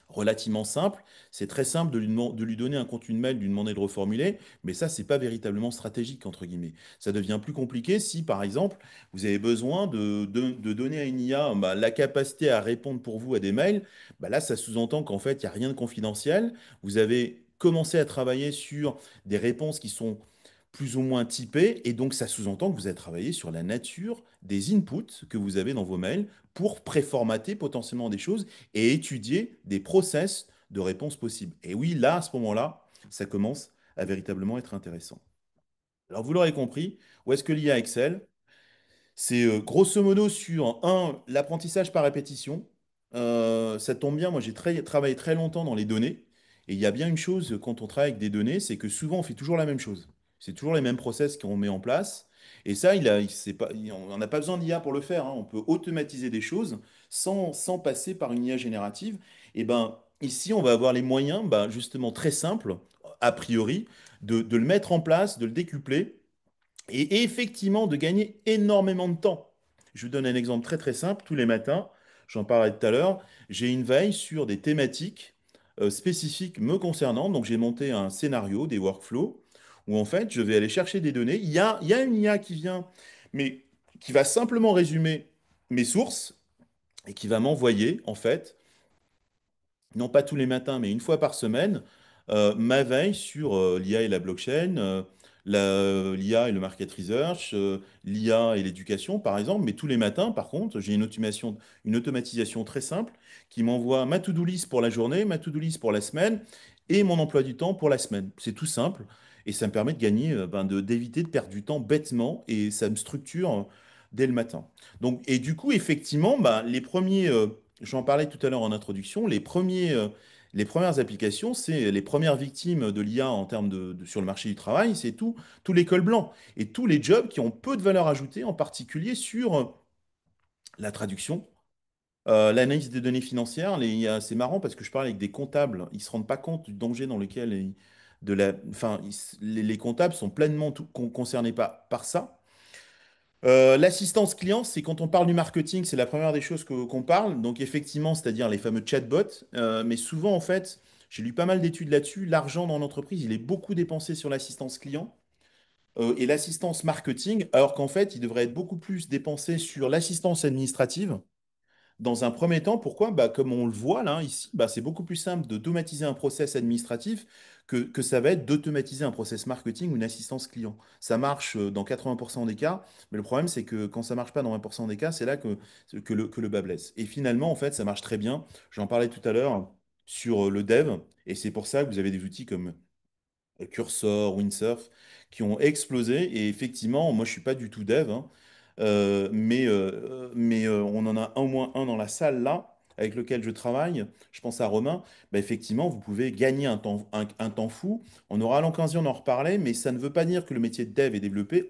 relativement simple. C'est très simple de lui donner un contenu de mail, de lui demander de reformuler, mais ça, c'est pas véritablement stratégique, entre guillemets. Ça devient plus compliqué si, par exemple, vous avez besoin de donner à une IA bah, la capacité à répondre pour vous à des mails. Bah, là, ça sous-entend qu'en fait, il n'y a rien de confidentiel. Vous avez commencé à travailler sur des réponses qui sont plus ou moins typées, et donc ça sous-entend que vous avez travaillé sur la nature des inputs que vous avez dans vos mails pour préformater potentiellement des choses et étudier des process de réponse possibles. Et oui, là, à ce moment-là, ça commence à véritablement être intéressant. Alors, vous l'aurez compris, où est-ce que l'IA excelle? C'est grosso modo sur, un, l'apprentissage par répétition. Ça tombe bien, moi j'ai travaillé très longtemps dans les données. Et il y a bien une chose quand on travaille avec des données, c'est que souvent on fait toujours la même chose. C'est toujours les mêmes process qu'on met en place. Et ça, c'est pas, on n'a pas besoin d'IA pour le faire, hein. On peut automatiser des choses sans passer par une IA générative. Et ben ici, on va avoir les moyens, ben, justement très simples, a priori, de le mettre en place, de le décupler et effectivement de gagner énormément de temps. Je vous donne un exemple très très simple. Tous les matins, j'en parlais tout à l'heure, j'ai une veille sur des thématiques spécifiques me concernant. Donc j'ai monté un scénario, des workflows, où en fait je vais aller chercher des données. Il y a une IA qui vient, mais qui va simplement résumer mes sources et qui va m'envoyer en fait non pas tous les matins, mais une fois par semaine, ma veille sur l'IA et la blockchain, l'IA et le market research, l'IA et l'éducation, par exemple. Mais tous les matins, par contre, j'ai une automatisation très simple qui m'envoie ma to-do list pour la journée, ma to-do list pour la semaine et mon emploi du temps pour la semaine. C'est tout simple et ça me permet de gagner, d'éviter de perdre du temps bêtement et ça me structure dès le matin. Donc, et du coup, effectivement, j'en parlais tout à l'heure en introduction, les premières applications, c'est les premières victimes de l'IA en termes sur le marché du travail, c'est tout l'école blanc et tous les jobs qui ont peu de valeur ajoutée, en particulier sur la traduction, l'analyse des données financières. C'est marrant parce que je parle avec des comptables, ils se rendent pas compte du danger dans lequel les comptables sont pleinement concernés par ça. L'assistance client, c'est quand on parle du marketing, c'est la première des choses qu'on parle. Donc effectivement, c'est-à-dire les fameux chatbots. Mais souvent, en fait, j'ai lu pas mal d'études là-dessus. L'argent dans l'entreprise, il est beaucoup dépensé sur l'assistance client et l'assistance marketing, alors qu'en fait, il devrait être beaucoup plus dépensé sur l'assistance administrative. Dans un premier temps, pourquoi? Comme on le voit là, ici, c'est beaucoup plus simple d'automatiser un process administratif que ça va être d'automatiser un process marketing ou une assistance client. Ça marche dans 80% des cas, mais le problème, c'est que quand ça marche pas dans 20% des cas, c'est là que le bas blesse. Et finalement, en fait, ça marche très bien. J'en parlais tout à l'heure sur le dev, et c'est pour ça que vous avez des outils comme Cursor, Windsurf, qui ont explosé. Et effectivement, moi, je suis pas du tout dev, hein, on en a au moins un dans la salle là, avec lequel je travaille. Je pense à Romain. Effectivement, vous pouvez gagner un temps fou. On aura l'occasion d'en reparler, mais ça ne veut pas dire que le métier de dev et développé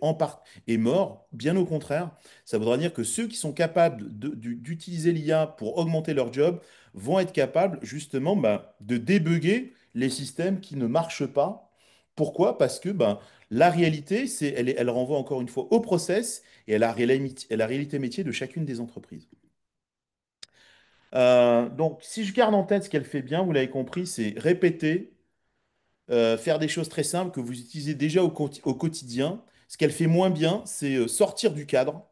est mort. Bien au contraire, ça voudra dire que ceux qui sont capables d'utiliser l'IA pour augmenter leur job vont être capables justement de débugger les systèmes qui ne marchent pas. Pourquoi? Parce que la réalité, elle renvoie encore une fois au process et à la réalité métier de chacune des entreprises. Donc, si je garde en tête ce qu'elle fait bien, vous l'avez compris, c'est répéter, faire des choses très simples que vous utilisez déjà au quotidien. Ce qu'elle fait moins bien, c'est sortir du cadre.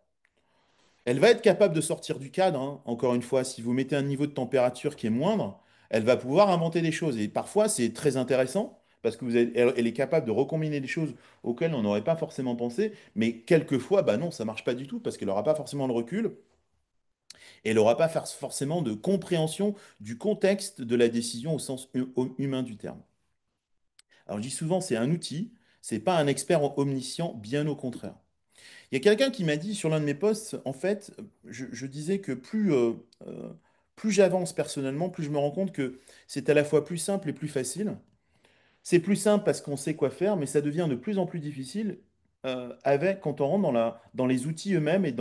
Elle va être capable de sortir du cadre, hein. Encore une fois, si vous mettez un niveau de température qui est moindre, elle va pouvoir inventer des choses. Et parfois, c'est très intéressant parce que elle est capable de recombiner des choses auxquelles on n'aurait pas forcément pensé. Mais quelquefois, non, ça marche pas du tout parce qu'elle n'aura pas forcément le recul et elle n'aura pas forcément de compréhension du contexte de la décision au sens humain du terme. Alors, je dis souvent, c'est un outil, c'est pas un expert omniscient, bien au contraire. Il y a quelqu'un qui m'a dit sur l'un de mes posts, en fait, je disais que plus j'avance personnellement, plus je me rends compte que c'est à la fois plus simple et plus facile. C'est plus simple parce qu'on sait quoi faire, mais ça devient de plus en plus difficile quand on rentre dans les outils eux-mêmes et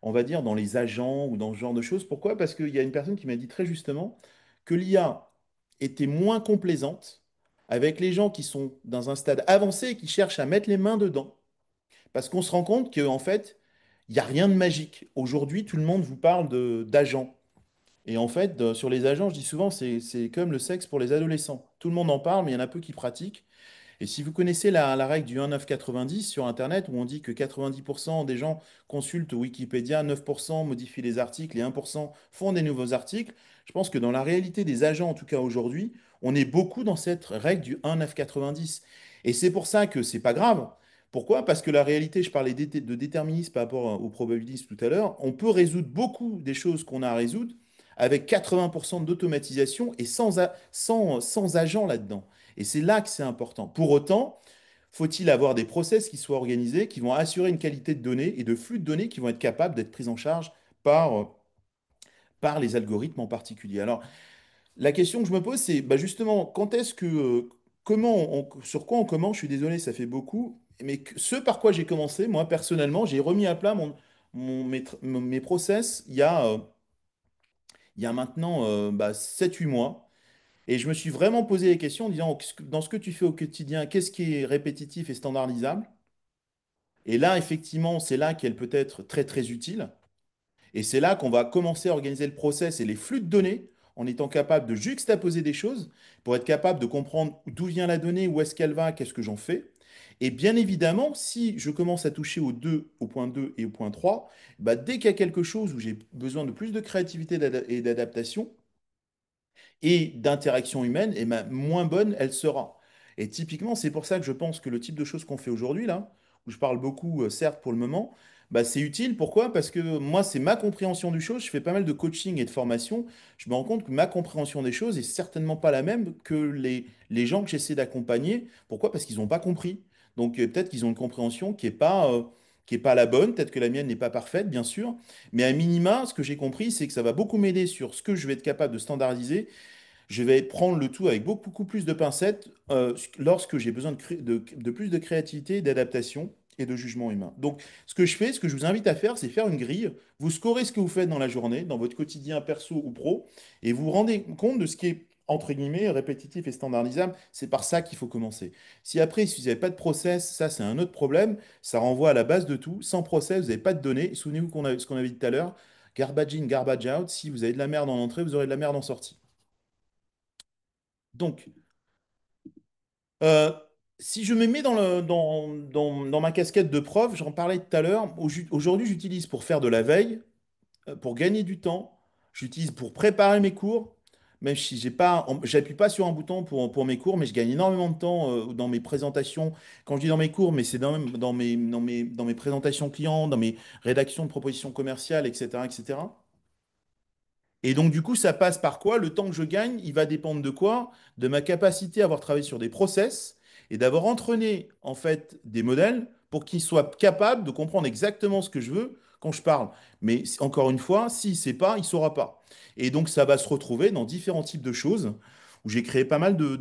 on va dire, dans les agents ou dans ce genre de choses. Pourquoi? Parce qu'il y a une personne qui m'a dit très justement que l'IA était moins complaisante avec les gens qui sont dans un stade avancé et qui cherchent à mettre les mains dedans. Parce qu'on se rend compte qu'en fait, il n'y a rien de magique. Aujourd'hui, tout le monde vous parle d'agents. Et en fait, sur les agents, je dis souvent, c'est comme le sexe pour les adolescents. Tout le monde en parle, mais il y en a peu qui pratiquent. Et si vous connaissez la règle du 1,990 sur Internet, où on dit que 90% des gens consultent Wikipédia, 9% modifient les articles et 1% font des nouveaux articles, je pense que dans la réalité des agents, en tout cas aujourd'hui, on est beaucoup dans cette règle du 1,990. Et c'est pour ça que c'est pas grave. Pourquoi? Parce que la réalité, je parlais de déterminisme par rapport au probabilisme tout à l'heure, on peut résoudre beaucoup des choses qu'on a à résoudre avec 80% d'automatisation et sans agent là-dedans. Et c'est là que c'est important. Pour autant, faut-il avoir des process qui soient organisés, qui vont assurer une qualité de données et de flux de données qui vont être capables d'être pris en charge par les algorithmes en particulier. Alors, la question que je me pose, c'est justement, sur quoi on commence? Je suis désolé, ça fait beaucoup, mais ce par quoi j'ai commencé, moi personnellement, j'ai remis à plat mes process il y a maintenant 7-8 mois. Et je me suis vraiment posé les questions en disant, dans ce que tu fais au quotidien, qu'est-ce qui est répétitif et standardisable? Et là, effectivement, c'est là qu'elle peut être très, très utile. Et c'est là qu'on va commencer à organiser le process et les flux de données en étant capable de juxtaposer des choses pour être capable de comprendre d'où vient la donnée, où est-ce qu'elle va, qu'est-ce que j'en fais. Et bien évidemment, si je commence à toucher au point 2 et au point 3, dès qu'il y a quelque chose où j'ai besoin de plus de créativité et d'adaptation, et d'interaction humaine, et moins bonne elle sera. Et typiquement, c'est pour ça que je pense que le type de choses qu'on fait aujourd'hui, là, où je parle beaucoup, certes pour le moment, bah, c'est utile. Pourquoi? Parce que moi, c'est ma compréhension du chose. Je fais pas mal de coaching et de formation. Je me rends compte que ma compréhension des choses est certainement pas la même que les gens que j'essaie d'accompagner. Pourquoi? Parce qu'ils n'ont pas compris. Donc peut-être qu'ils ont une compréhension qui est pas la bonne. Peut-être que la mienne n'est pas parfaite, bien sûr. Mais à minima, ce que j'ai compris, c'est que ça va beaucoup m'aider sur ce que je vais être capable de standardiser. Je vais prendre le tout avec beaucoup plus de pincettes lorsque j'ai besoin de plus de créativité, d'adaptation et de jugement humain. Donc, ce que je fais, ce que je vous invite à faire, c'est faire une grille. Vous scorez ce que vous faites dans la journée, dans votre quotidien perso ou pro, et vous vous rendez compte de ce qui est, entre guillemets, répétitif et standardisable. C'est par ça qu'il faut commencer. Si après, si vous n'avez pas de process, ça, c'est un autre problème. Ça renvoie à la base de tout. Sans process, vous n'avez pas de données. Souvenez-vous ce qu'on avait dit tout à l'heure. Garbage in, garbage out. Si vous avez de la merde en entrée, vous aurez de la merde en sortie. Donc, Euh, si je me mets dans ma casquette de prof, j'en parlais tout à l'heure, aujourd'hui j'utilise pour faire de la veille, pour gagner du temps, j'utilise pour préparer mes cours, même si j'appuie pas sur un bouton pour mes cours, mais je gagne énormément de temps dans mes présentations. Quand je dis dans mes cours, mais c'est dans mes présentations clients, dans mes rédactions de propositions commerciales, etc., etc. Et donc, du coup, ça passe par quoi? Le temps que je gagne, il va dépendre de quoi? De ma capacité à avoir travaillé sur des process et d'avoir entraîné, en fait, des modèles pour qu'ils soient capables de comprendre exactement ce que je veux quand je parle. Mais encore une fois, s'il ne sait pas, il ne saura pas. Et donc, ça va se retrouver dans différents types de choses où j'ai créé pas mal de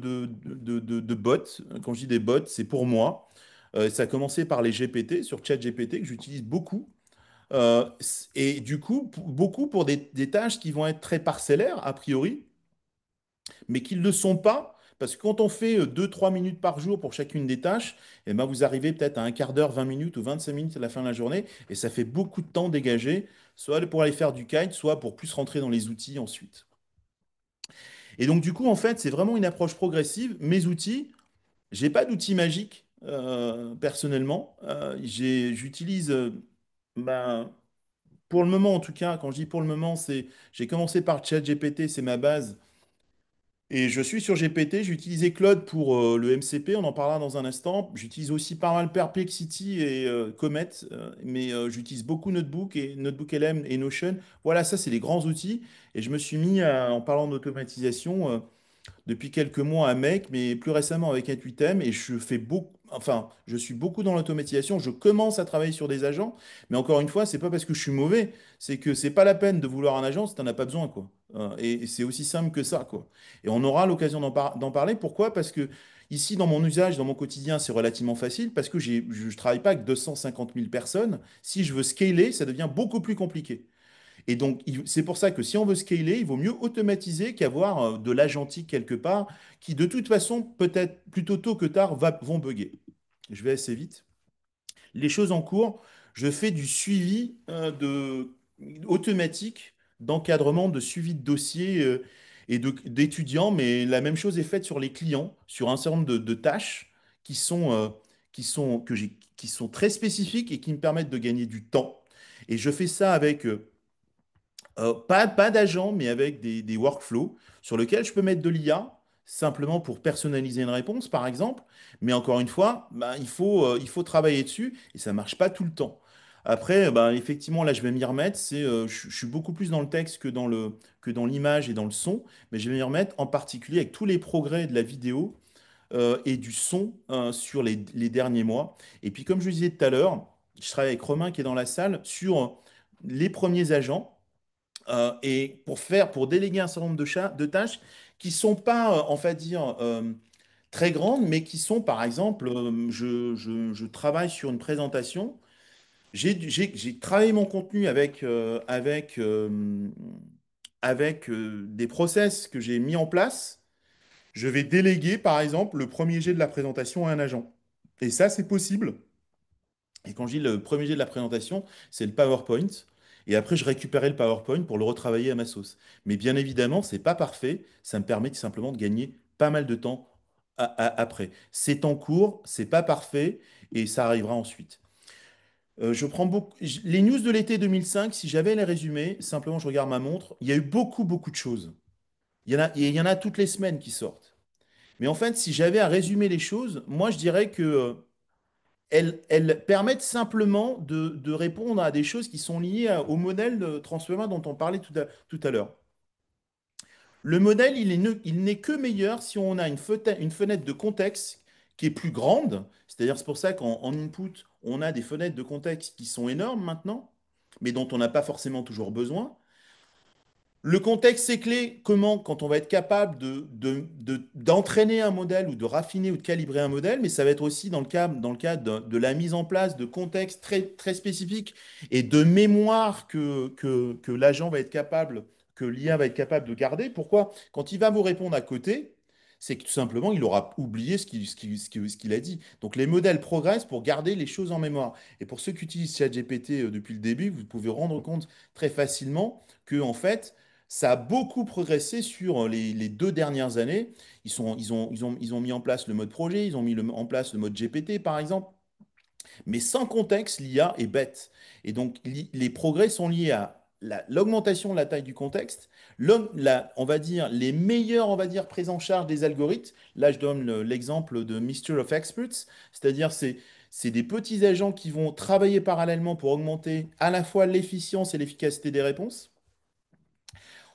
bots. Quand je dis des bots, c'est pour moi. Ça a commencé par les GPT sur ChatGPT que j'utilise beaucoup et du coup, beaucoup pour des tâches qui vont être très parcellaires, a priori, mais qui ne le sont pas, parce que quand on fait 2-3 minutes par jour pour chacune des tâches, eh ben, vous arrivez peut-être à un quart d'heure, 20 minutes ou 25 minutes à la fin de la journée, et ça fait beaucoup de temps dégagé, soit pour aller faire du kite, soit pour plus rentrer dans les outils ensuite. Et donc, du coup, en fait, c'est vraiment une approche progressive. Mes outils, j'ai pas d'outils magiques, personnellement. J'utilise... ben, pour le moment, en tout cas, quand je dis pour le moment, j'ai commencé par ChatGPT, c'est ma base. Et je suis sur GPT, j'ai utilisé Claude pour le MCP, on en parlera dans un instant. J'utilise aussi pas mal Perplexity et Comet, mais j'utilise beaucoup Notebook et Notebook LM et Notion. Voilà, ça, c'est les grands outils. Et je me suis mis, en parlant d'automatisation, depuis quelques mois à Make, mais plus récemment avec Intuitem, et je fais beaucoup, enfin, je suis beaucoup dans l'automatisation. Je commence à travailler sur des agents, mais encore une fois, c'est pas parce que je suis mauvais, c'est que c'est pas la peine de vouloir un agent si t'en as pas besoin, quoi. Et c'est aussi simple que ça, quoi. Et on aura l'occasion d'en parler. Pourquoi? Parce que ici, dans mon usage, dans mon quotidien, c'est relativement facile, parce que je travaille pas avec 250 000 personnes. Si je veux scaler, ça devient beaucoup plus compliqué. Et donc, c'est pour ça que si on veut scaler, il vaut mieux automatiser qu'avoir de l'agentique quelque part qui, de toute façon, peut-être plutôt tôt que tard, vont bugger. Je vais assez vite. Les choses en cours, je fais du suivi automatique d'encadrement, de suivi de dossiers et d'étudiants, mais la même chose est faite sur les clients, sur un certain nombre de tâches qui sont, qui sont très spécifiques et qui me permettent de gagner du temps. Et je fais ça avec pas d'agent, mais avec des workflows sur lesquels je peux mettre de l'IA, simplement pour personnaliser une réponse, par exemple. Mais encore une fois, bah, il faut travailler dessus et ça ne marche pas tout le temps. Après, bah, effectivement, là, je vais m'y remettre. Je suis beaucoup plus dans le texte que dans l'image et dans le son, mais je vais m'y remettre en particulier avec tous les progrès de la vidéo et du son sur les derniers mois. Et puis, comme je le disais tout à l'heure, je travaille avec Romain qui est dans la salle sur les premiers agents et pour déléguer un certain nombre de tâches qui sont pas, on va dire, très grandes, mais qui sont, par exemple, je travaille sur une présentation. J'ai travaillé mon contenu avec des process que j'ai mis en place. Je vais déléguer, par exemple, le premier jet de la présentation à un agent. Et ça, c'est possible. Et quand je dis le premier jet de la présentation, c'est le PowerPoint. Et après, je récupérais le PowerPoint pour le retravailler à ma sauce. Mais bien évidemment, c'est pas parfait. Ça me permet simplement de gagner pas mal de temps après. C'est en cours, c'est pas parfait et ça arrivera ensuite. Je prends beaucoup... Les news de l'été 2005, si j'avais les résumés, simplement je regarde ma montre, il y a eu beaucoup de choses. Il y en a toutes les semaines qui sortent. Mais en fait, si j'avais à résumer les choses, moi, je dirais que elles permettent simplement de répondre à des choses qui sont liées au modèle de transformer dont on parlait tout à l'heure. Le modèle, il n'est que meilleur si on a une fenêtre de contexte qui est plus grande. C'est-à-dire, c'est pour ça qu'en input, on a des fenêtres de contexte qui sont énormes maintenant, mais dont on n'a pas forcément toujours besoin. Le contexte, c'est clé. Comment, quand on va être capable d'entraîner un modèle ou de raffiner ou de calibrer un modèle, mais ça va être aussi dans le cadre de la mise en place de contextes très, très spécifiques et de mémoire que l'agent va être capable, que l'IA va être capable de garder. Pourquoi? Quand il va vous répondre à côté, c'est que tout simplement, il aura oublié ce qu'il a dit. Donc les modèles progressent pour garder les choses en mémoire. Et pour ceux qui utilisent ChatGPT depuis le début, vous pouvez vous rendre compte très facilement que, en fait, ça a beaucoup progressé sur les 2 dernières années. Ils ont mis en place le mode projet, ils ont mis en place le mode GPT, par exemple. Mais sans contexte, l'IA est bête. Et donc, les progrès sont liés à l'augmentation de la taille du contexte, on va dire, les meilleurs, on va dire, prises en charge des algorithmes. Là, je donne l'exemple de Mixture of Experts, c'est-à-dire c'est des petits agents qui vont travailler parallèlement pour augmenter à la fois l'efficience et l'efficacité des réponses.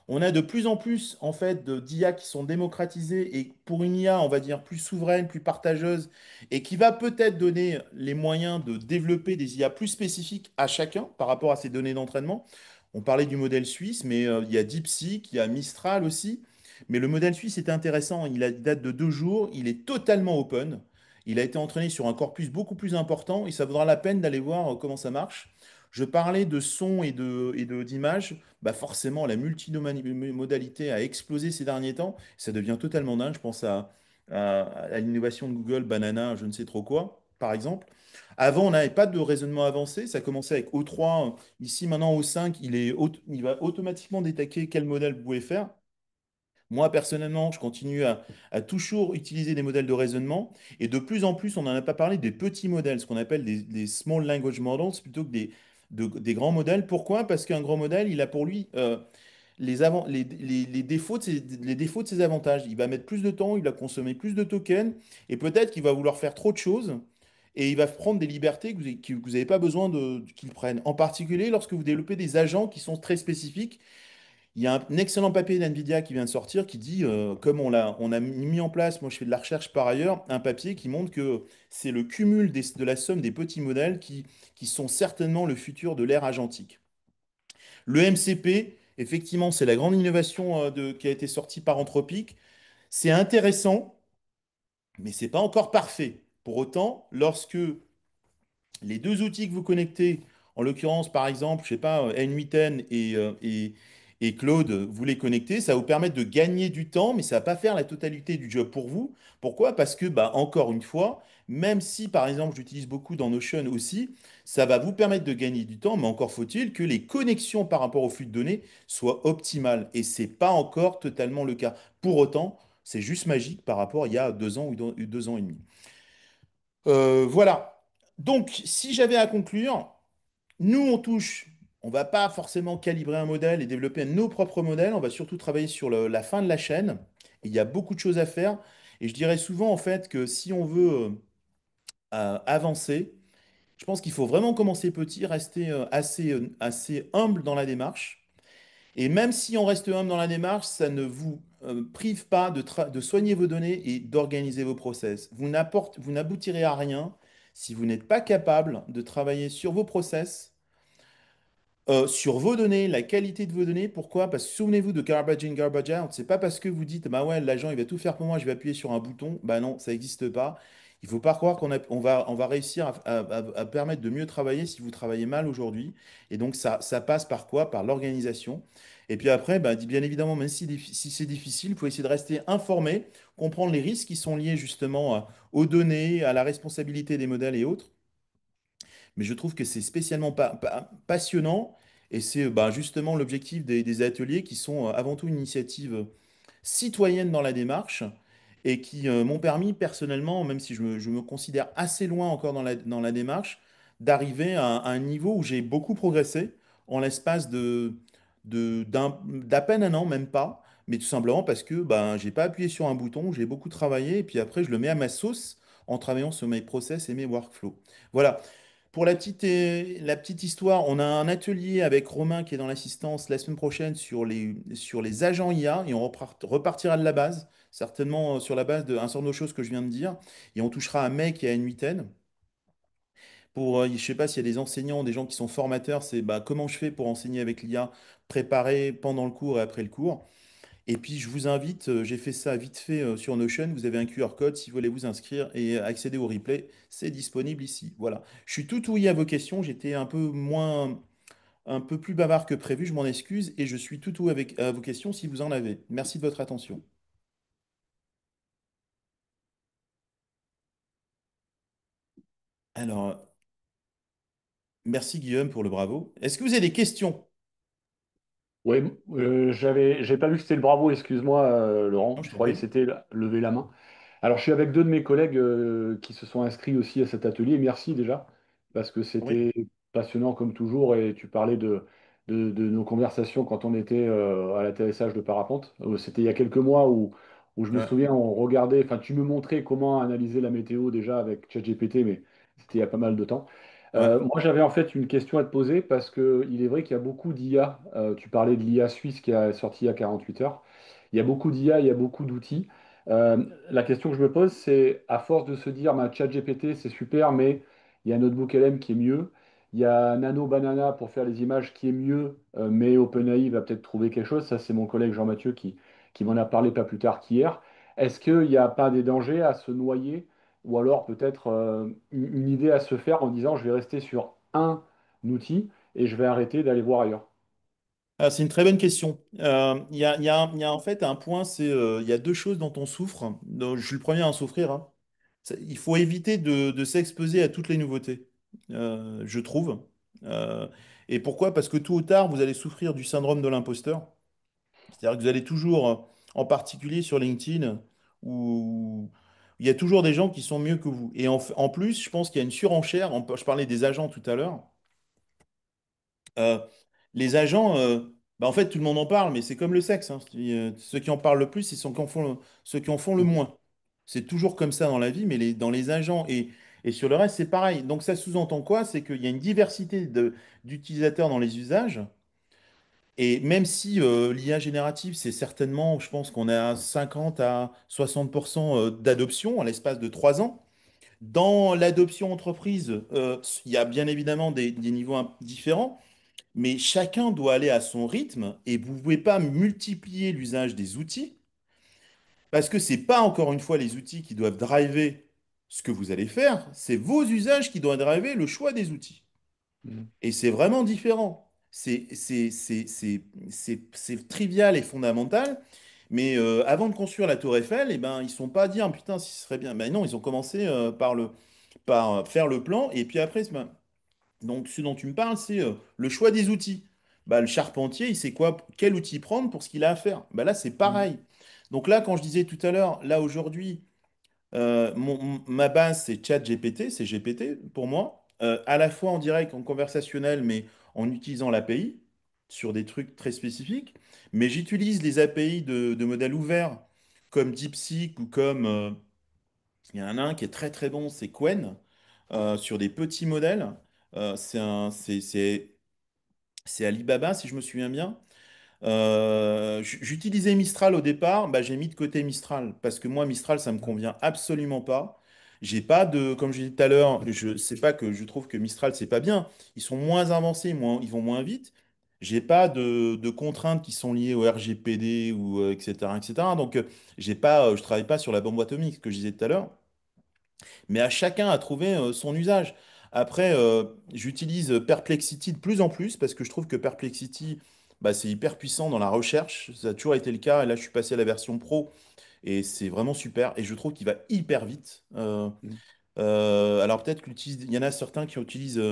On a de plus en plus en fait d'IA qui sont démocratisées et pour une IA, on va dire, plus souveraine, plus partageuse et qui va peut-être donner les moyens de développer des IA plus spécifiques à chacun par rapport à ces données d'entraînement. On parlait du modèle suisse, mais il y a DeepSeek, il y a Mistral aussi. Mais le modèle suisse est intéressant, il date de 2 jours, il est totalement open. Il a été entraîné sur un corpus beaucoup plus important et ça vaudra la peine d'aller voir comment ça marche. Je parlais de son d'image, bah forcément, la multimodalité a explosé ces derniers temps. Ça devient totalement dingue. Je pense à l'innovation de Google, Banana, je ne sais trop quoi, par exemple. Avant, on n'avait pas de raisonnement avancé. Ça commençait avec O3. Ici, maintenant, O5, il va automatiquement détecter quel modèle vous pouvez faire. Moi, personnellement, je continue à toujours utiliser des modèles de raisonnement. Et de plus en plus, on n'en a pas parlé, des petits modèles, ce qu'on appelle des small language models, plutôt que des grands modèles. Pourquoi? Parce qu'un grand modèle, il a pour lui les défauts de ses avantages. Il va mettre plus de temps, il va consommer plus de tokens, et peut-être qu'il va vouloir faire trop de choses. Et il va prendre des libertés que vous n'avez pas besoin qu'il prenne. En particulier lorsque vous développez des agents qui sont très spécifiques. Il y a un excellent papier d'NVIDIA qui vient de sortir qui dit, comme on a mis en place, moi je fais de la recherche par ailleurs, un papier qui montre que c'est le cumul de la somme des petits modèles qui sont certainement le futur de l'ère agentique. Le MCP, effectivement, c'est la grande innovation qui a été sortie par Anthropic. C'est intéressant, mais c'est pas encore parfait. Pour autant, lorsque les deux outils que vous connectez, en l'occurrence, par exemple, je sais pas, N8N et Claude, vous les connectez, ça va vous permettre de gagner du temps, mais ça va pas faire la totalité du job pour vous. Pourquoi? Parce que, bah, encore une fois, même si, par exemple, j'utilise beaucoup dans Notion aussi, ça va vous permettre de gagner du temps, mais encore faut-il que les connexions par rapport au flux de données soient optimales. Et c'est pas encore totalement le cas. Pour autant, c'est juste magique par rapport à il y a 2 ans ou 2 ans et demi. Voilà. Donc, si j'avais à conclure, nous, on va pas forcément calibrer un modèle et développer nos propres modèles, on va surtout travailler sur la fin de la chaîne. Et il y a beaucoup de choses à faire. Et je dirais souvent, en fait, que si on veut avancer, je pense qu'il faut vraiment commencer petit, rester assez humble dans la démarche. Et même si on reste humble dans la démarche, ça ne vous prive pas de soigner vos données et d'organiser vos process. Vous n'aboutirez à rien si vous n'êtes pas capable de travailler sur vos process, sur vos données, la qualité de vos données. Pourquoi? Parce que souvenez-vous de garbage in, garbage out. C'est pas parce que vous dites, bah ouais, l'agent il va tout faire pour moi, je vais appuyer sur un bouton. Bah non, ça n'existe pas. Il faut pas croire on va réussir à permettre de mieux travailler si vous travaillez mal aujourd'hui. Et donc ça passe par quoi? Par l'organisation. Et puis après, bah, bien évidemment, même si c'est difficile, il faut essayer de rester informé, comprendre les risques qui sont liés justement aux données, à la responsabilité des modèles et autres. Mais je trouve que c'est spécialement passionnant et c'est bah, justement l'objectif des ateliers qui sont avant tout une initiative citoyenne dans la démarche et qui m'ont permis personnellement, même si je me considère assez loin encore dans la démarche, d'arriver à un niveau où j'ai beaucoup progressé en l'espace d'à peine un an, même pas. mais tout simplement parce que ben, j'ai pas appuyé sur un bouton, j'ai beaucoup travaillé, et puis après, je le mets à ma sauce en travaillant sur mes process et mes workflows. Voilà. Pour la petite histoire, on a un atelier avec Romain qui est dans l'assistance la semaine prochaine sur les agents IA et on repartira de la base, certainement sur la base d'un certain nombre de choses que je viens de dire, et on touchera à Mec et à une huitaine. Je ne sais pas s'il y a des enseignants, des gens qui sont formateurs, c'est bah, comment je fais pour enseigner avec l'IA, préparer pendant le cours et après le cours. Et puis je vous invite, j'ai fait ça vite fait sur Notion, vous avez un QR code si vous voulez vous inscrire et accéder au replay, c'est disponible ici. Voilà. Je suis tout ouïe à vos questions, j'étais un peu plus bavard que prévu, je m'en excuse et je suis tout ouïe à vos questions si vous en avez. Merci de votre attention. Alors, merci Guillaume pour le bravo. Est-ce que vous avez des questions? Oui, j'ai pas vu que c'était le bravo, excuse-moi, Non, Laurent. je Je t'en croyais que prie. c'était lever la main. Alors, je suis avec deux de mes collègues qui se sont inscrits aussi à cet atelier. Merci déjà, parce que Oui. c'était passionnant comme toujours et tu parlais de nos conversations quand on était à l'atterrissage de parapente. C'était il y a quelques mois où je me Ouais. souviens, on regardait, enfin, tu me montrais comment analyser la météo déjà avec ChatGPT, mais c'était il y a pas mal de temps. Ouais. Moi, j'avais en fait une question à te poser parce qu'il est vrai qu'il y a beaucoup d'IA. Tu parlais de l'IA suisse qui a sorti il y a 48 heures. Il y a beaucoup d'IA, il y a beaucoup d'outils. La question que je me pose, c'est à force de se dire, bah, ChatGPT, c'est super, mais il y a Notebook LM qui est mieux. Il y a Nano Banana pour faire les images qui est mieux, mais OpenAI va peut-être trouver quelque chose. Ça, c'est mon collègue Jean-Mathieu qui m'en a parlé pas plus tard qu'hier. Est-ce qu'il n'y a pas des dangers à se noyer ou alors peut-être une idée à se faire en disant, je vais rester sur un outil et je vais arrêter d'aller voir ailleurs? Ah, c'est une très bonne question. Il y a en fait un point, il y a deux choses dont on souffre. Donc, je suis le premier à en souffrir, hein. Il faut éviter de s'exposer à toutes les nouveautés, je trouve. Euh, et pourquoi? Parce que tôt ou tard, vous allez souffrir du syndrome de l'imposteur. C'est-à-dire que vous allez toujours, en particulier sur LinkedIn, où il y a toujours des gens qui sont mieux que vous. Et en plus, je pense qu'il y a une surenchère. Je parlais des agents tout à l'heure. Euh, les agents, bah, en fait, tout le monde en parle, mais c'est comme le sexe, hein. Ceux qui en parlent le plus, c'est ceux qui en font le moins. C'est toujours comme ça dans la vie, mais dans les agents et sur le reste, c'est pareil. Donc ça sous-entend quoi? C'est qu'il y a une diversité d'utilisateurs dans les usages. Et même si l'IA générative, c'est certainement, je pense qu'on est à 50 à 60% d'adoption à l'espace de 3 ans. Dans l'adoption entreprise, il y a bien évidemment des niveaux différents. Mais chacun doit aller à son rythme et vous ne pouvez pas multiplier l'usage des outils parce que c'est pas encore une fois les outils qui doivent driver ce que vous allez faire, c'est vos usages qui doivent driver le choix des outils. Mhm. Et c'est vraiment différent. C'est trivial et fondamental. Mais avant de construire la Tour Eiffel, eh ben, ils ne sont pas à dire putain, si ce serait bien. Ben non, ils ont commencé par faire le plan et puis après, donc, ce dont tu me parles, c'est le choix des outils. Bah, le charpentier, il sait quoi, quel outil prendre pour ce qu'il a à faire. Bah, là, c'est Mhm. pareil. Donc là, quand je disais tout à l'heure, là aujourd'hui, ma base, c'est ChatGPT, c'est GPT pour moi, à la fois en direct, en conversationnel, mais en utilisant l'API sur des trucs très spécifiques. Mais j'utilise les API de modèles ouverts comme DeepSeek ou comme, il y en a un qui est très très bon, c'est Qwen, sur des petits modèles. C'est Alibaba, si je me souviens bien. J'utilisais Mistral au départ, bah, j'ai mis de côté Mistral parce que moi, Mistral, ça me convient absolument pas. J'ai pas de, comme je disais tout à l'heure, je sais pas que je trouve que Mistral, c'est pas bien. Ils sont moins avancés, ils vont moins vite. J'ai pas de contraintes qui sont liées au RGPD ou etc., etc. Donc, je travaille pas sur la bombe atomique, ce que je disais tout à l'heure, mais à chacun à trouver son usage. Après, j'utilise Perplexity de plus en plus parce que je trouve que Perplexity, bah, c'est hyper puissant dans la recherche. Ça a toujours été le cas. Et là, je suis passé à la version pro et c'est vraiment super. Et je trouve qu'il va hyper vite. Mhm. Alors peut-être il y en a certains qui utilisent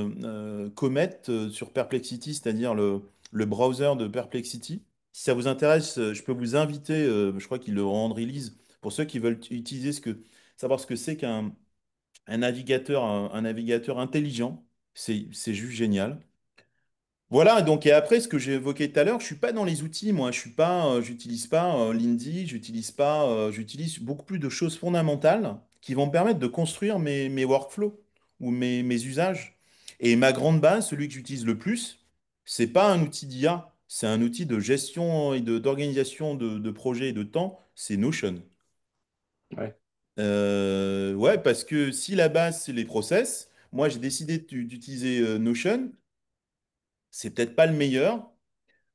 Comet sur Perplexity, c'est-à-dire le browser de Perplexity. Si ça vous intéresse, je peux vous inviter. Je crois qu'ils le rendent release pour ceux qui veulent utiliser savoir ce que c'est qu'un un navigateur intelligent. C'est juste génial. Voilà, donc et après, ce que j'ai évoqué tout à l'heure, je suis pas dans les outils, moi, je suis pas, j'utilise pas Lindy, j'utilise beaucoup plus de choses fondamentales qui vont me permettre de construire mes workflows ou mes usages. Et ma grande base, celui que j'utilise le plus, c'est pas un outil d'IA, c'est un outil de gestion et d'organisation de projets et de temps, c'est Notion. Ouais, Ouais, parce que si la base, c'est les process, moi, j'ai décidé d'utiliser Notion. C'est peut-être pas le meilleur.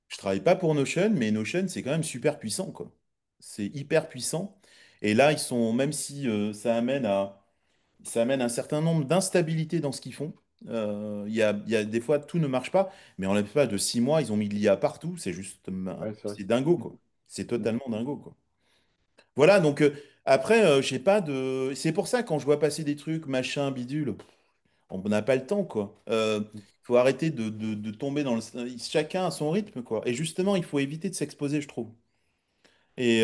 Je travaille pas pour Notion, mais Notion, c'est quand même super puissant, quoi. C'est hyper puissant. Et là, ils sont, même si ça amène un certain nombre d'instabilités dans ce qu'ils font. Il y a des fois, tout ne marche pas, mais en l'espace de 6 mois, ils ont mis de l'IA partout. C'est juste, ouais, c'est vrai. c'est dingo, Mm, quoi. C'est mm, totalement dingo, quoi. Voilà, donc après, j'ai pas de. C'est pour ça, quand je vois passer des trucs, machin, bidule, on n'a pas le temps, quoi. mm, Faut arrêter de tomber dans le. Chacun à son rythme, quoi. Et justement, il faut éviter de s'exposer, je trouve. Et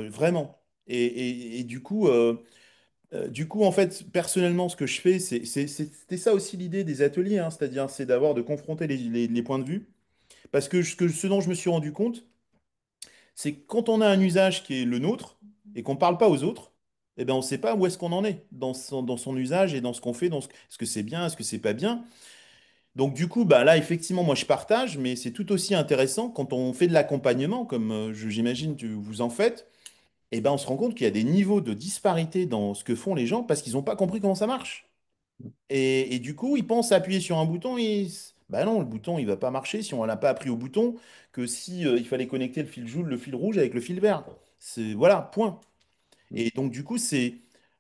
vraiment. Et du coup, en fait, personnellement, ce que je fais, c'était ça aussi l'idée des ateliers, hein, c'est-à-dire, c'est d'avoir de confronter les points de vue. Parce que ce dont je me suis rendu compte, c'est que quand on a un usage qui est le nôtre et qu'on ne parle pas aux autres, eh ben, on ne sait pas où est-ce qu'on en est dans son usage et dans ce qu'on fait, est-ce que c'est bien, est-ce que c'est pas bien. Donc du coup, bah là, effectivement, moi je partage, mais c'est tout aussi intéressant quand on fait de l'accompagnement, comme j'imagine que vous en faites, et ben on se rend compte qu'il y a des niveaux de disparité dans ce que font les gens parce qu'ils n'ont pas compris comment ça marche. Et du coup, ils pensent appuyer sur un bouton et bah non, le bouton il va pas marcher si on n'a pas appris au bouton que si il fallait connecter le fil jaune, le fil rouge avec le fil vert. C'est voilà, point. mm. Et donc du coup, il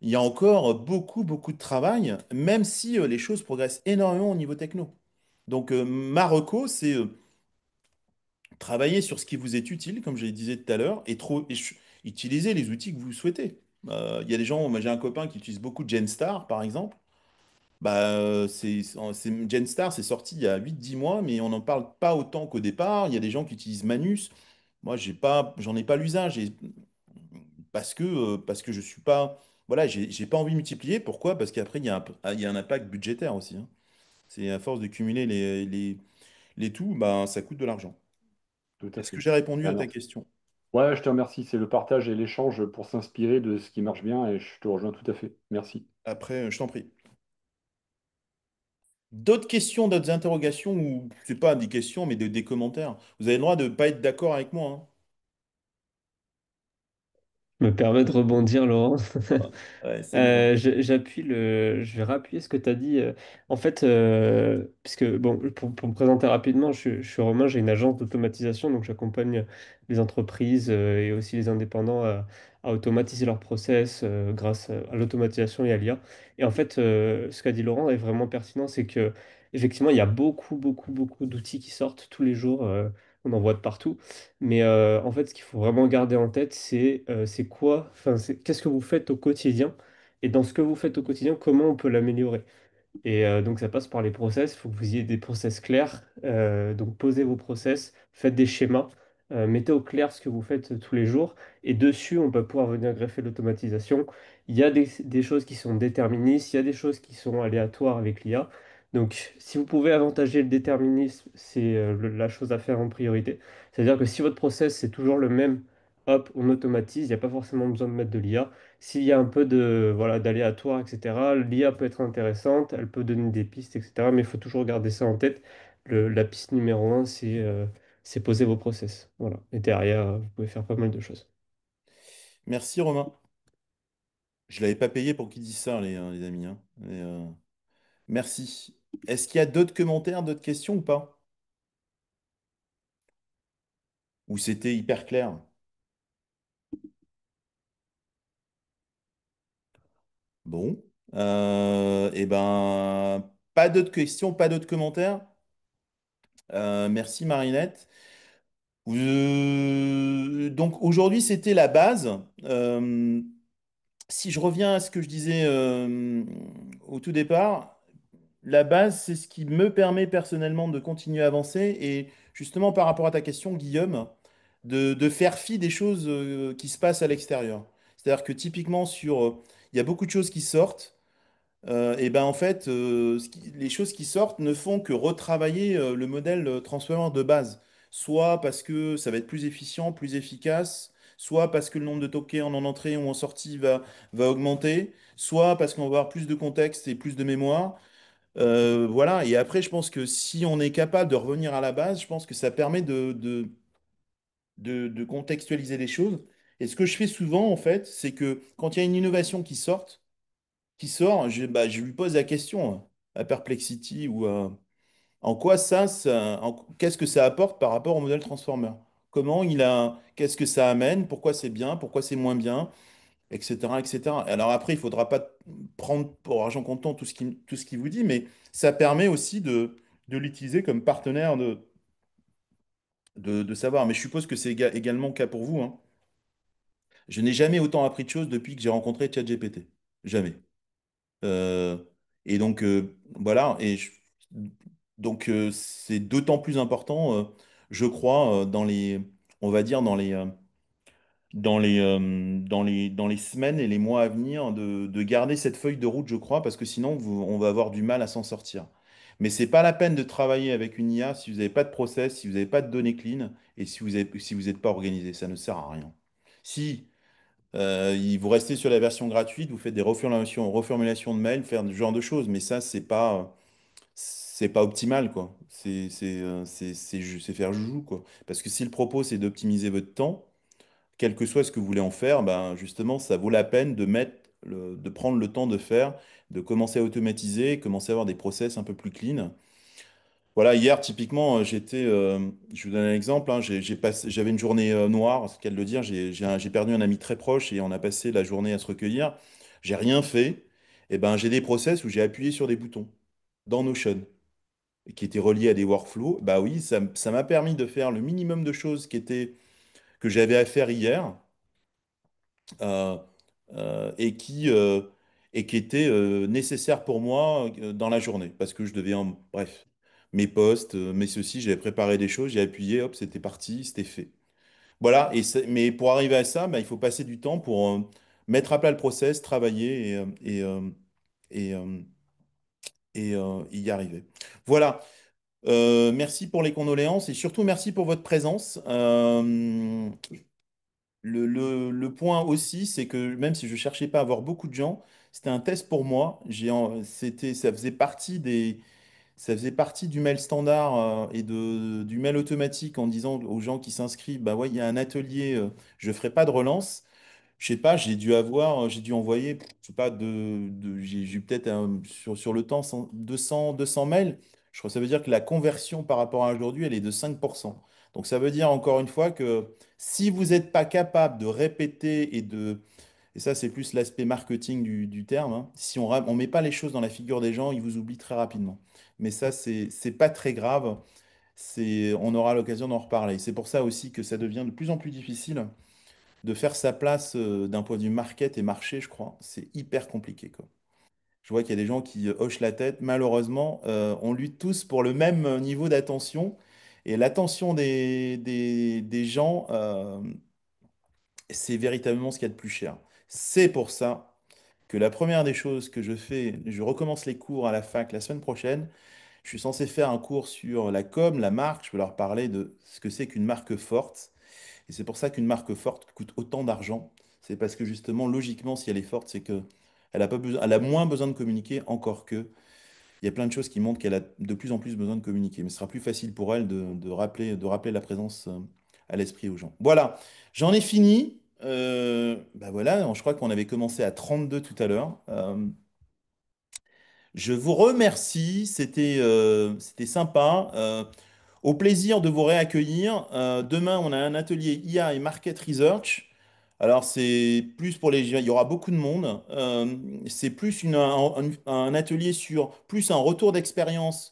y a encore beaucoup de travail, même si les choses progressent énormément au niveau techno. Donc ma reco, c'est travailler sur ce qui vous est utile, comme je le disais tout à l'heure, utiliser les outils que vous souhaitez. Il y a des gens, moi j'ai un copain qui utilise beaucoup Genstar, par exemple. Bah, Genstar, c'est sorti il y a 8 10 mois, mais on n'en parle pas autant qu'au départ. Il y a des gens qui utilisent Manus. Moi, j'en ai pas l'usage. Parce que je suis pas. Voilà, j'ai pas envie de multiplier. Pourquoi? Parce qu'après, il y a un impact budgétaire aussi, hein. C'est à force de cumuler les tout, bah, ça coûte de l'argent. Tout à Est-ce que fait. j'ai répondu Ah, à ta merci. question? Ouais, je te remercie. C'est le partage et l'échange pour s'inspirer de ce qui marche bien et je te rejoins tout à fait. Merci. Après, je t'en prie. D'autres questions, d'autres interrogations, ou c'est pas des questions, mais des commentaires. Vous avez le droit de ne pas être d'accord avec moi, Me permet de rebondir, Laurent. hein. Ouais, c'est bien. Je vais rappuyer ce que tu as dit. En fait, puisque, bon, pour me présenter rapidement, je suis Romain, j'ai une agence d'automatisation, donc j'accompagne les entreprises et aussi les indépendants à automatiser leurs process grâce à l'automatisation et à l'IA. Et en fait, ce qu'a dit Laurent est vraiment pertinent, c'est que effectivement, il y a beaucoup d'outils qui sortent tous les jours. On en voit de partout. Mais en fait, ce qu'il faut vraiment garder en tête, c'est quoi, enfin, qu'est-ce que vous faites au quotidien? Et dans ce que vous faites au quotidien, comment on peut l'améliorer? Et donc ça passe par les process, il faut que vous ayez des process clairs. Donc posez vos process, faites des schémas, mettez au clair ce que vous faites tous les jours. Et dessus, on va pouvoir venir greffer l'automatisation. Il y a des choses qui sont déterministes, il y a des choses qui sont aléatoires avec l'IA. Donc si vous pouvez avantager le déterminisme, c'est la chose à faire en priorité. C'est-à-dire que si votre process c'est toujours le même, hop, on automatise, il n'y a pas forcément besoin de mettre de l'IA. S'il y a un peu de, voilà, d'aléatoire, etc., l'IA peut être intéressante, elle peut donner des pistes, etc., mais il faut toujours garder ça en tête. La piste numéro un, c'est poser vos process. Voilà. Et derrière, vous pouvez faire pas mal de choses. Merci Romain. Je l'avais pas payé pour qu'ils disent ça, les amis, hein. Merci. Est-ce qu'il y a d'autres commentaires, d'autres questions ou pas? Ou c'était hyper clair? Bon. Eh ben, pas d'autres questions, pas d'autres commentaires. Merci Marinette. Donc aujourd'hui, c'était la base. Euh, Si je reviens à ce que je disais au tout départ, la base, c'est ce qui me permet personnellement de continuer à avancer. Et justement, par rapport à ta question, Guillaume, de faire fi des choses qui se passent à l'extérieur. C'est-à-dire que typiquement, il y a beaucoup de choses qui sortent. et ben en fait, les choses qui sortent ne font que retravailler le modèle transformer de base. Soit parce que ça va être plus efficient, plus efficace, soit parce que le nombre de tokens en entrée ou en sortie va augmenter, soit parce qu'on va avoir plus de contexte et plus de mémoire. Voilà, et après, je pense que si on est capable de revenir à la base, je pense que ça permet de contextualiser les choses. Et ce que je fais souvent, en fait, c'est que quand il y a une innovation qui sort, je lui pose la question à Perplexity en quoi qu'est-ce que ça apporte par rapport au modèle Transformer? Qu'est-ce que ça amène? Pourquoi c'est bien? Pourquoi c'est moins bien? Etc., etc. Alors après, il ne faudra pas prendre pour argent comptant tout ce qu'il vous dit, mais ça permet aussi de l'utiliser comme partenaire de savoir. Mais je suppose que c'est également le cas pour vous, hein. Je n'ai jamais autant appris de choses depuis que j'ai rencontré ChatGPT. Jamais. Euh, et donc, voilà. C'est d'autant plus important, je crois, on va dire, dans les semaines et les mois à venir, de garder cette feuille de route, je crois, parce que sinon, on va avoir du mal à s'en sortir. Mais c'est pas la peine de travailler avec une IA si vous n'avez pas de process, si vous n'avez pas de données clean et si vous n'êtes pas organisé. Ça ne sert à rien. Si vous restez sur la version gratuite, vous faites des reformulations de mails, faire ce genre de choses, mais ça, c'est pas optimal, quoi. C'est faire joujou, quoi. Parce que si le propos, c'est d'optimiser votre temps, quel que soit ce que vous voulez en faire, ben justement, ça vaut la peine de prendre le temps de faire, de commencer à automatiser, commencer à avoir des process un peu plus clean. Voilà, hier, typiquement, je vous donne un exemple, hein, j'avais une journée noire, c'est le cas de le dire, j'ai perdu un ami très proche et on a passé la journée à se recueillir. J'ai rien fait. Et ben, j'ai des process où j'ai appuyé sur des boutons dans Notion qui étaient reliés à des workflows. Bah oui, ça m'a permis de faire le minimum de choses que j'avais à faire hier euh, et et qui était nécessaire pour moi dans la journée, parce que je devais, bref, mes postes, mes ceci, j'avais préparé des choses, j'ai appuyé, hop, c'était parti, c'était fait. Voilà, mais pour arriver à ça, bah, il faut passer du temps pour mettre à plat le process, travailler et, euh, et y arriver. Voilà. Merci pour les condoléances et surtout merci pour votre présence. Le point aussi, c'est que même si je cherchais pas à avoir beaucoup de gens, c'était un test pour moi. Ça faisait partie du mail standard du mail automatique en disant aux gens qui s'inscrivent, bah ouais, il y a un atelier, je ferai pas de relance. Je sais pas, j'ai dû envoyer, je sais pas, j'ai eu peut-être sur le temps 200 mails. Je crois que ça veut dire que la conversion par rapport à aujourd'hui, elle est de 5%. Donc ça veut dire encore une fois que si vous n'êtes pas capable de répéter et ça c'est plus l'aspect marketing du terme, hein, si on met pas les choses dans la figure des gens, ils vous oublient très rapidement. Mais ça, c'est pas très grave. On aura l'occasion d'en reparler. C'est pour ça aussi que ça devient de plus en plus difficile de faire sa place d'un point de vue market et marché, je crois, c'est hyper compliqué, quoi. Je vois qu'il y a des gens qui hochent la tête. Malheureusement, on lutte tous pour le même niveau d'attention. Et l'attention des gens, c'est véritablement ce qu'il y a de plus cher. C'est pour ça que la première des choses que je fais, je recommence les cours à la fac la semaine prochaine. Je suis censé faire un cours sur la com, la marque. Je vais leur parler de ce que c'est qu'une marque forte. Et c'est pour ça qu'une marque forte coûte autant d'argent. C'est parce que justement, logiquement, si elle est forte, c'est que elle a moins besoin de communiquer, encore que il y a plein de choses qui montrent qu'elle a de plus en plus besoin de communiquer. Mais ce sera plus facile pour elle de rappeler la présence à l'esprit aux gens. Voilà, j'en ai fini. Bah voilà, je crois qu'on avait commencé à 32 tout à l'heure. Je vous remercie, c'était sympa. Au plaisir de vous réaccueillir. Demain, on a un atelier IA et Market Research. Alors, c'est plus pour il y aura beaucoup de monde. C'est plus un atelier sur plus un retour d'expérience.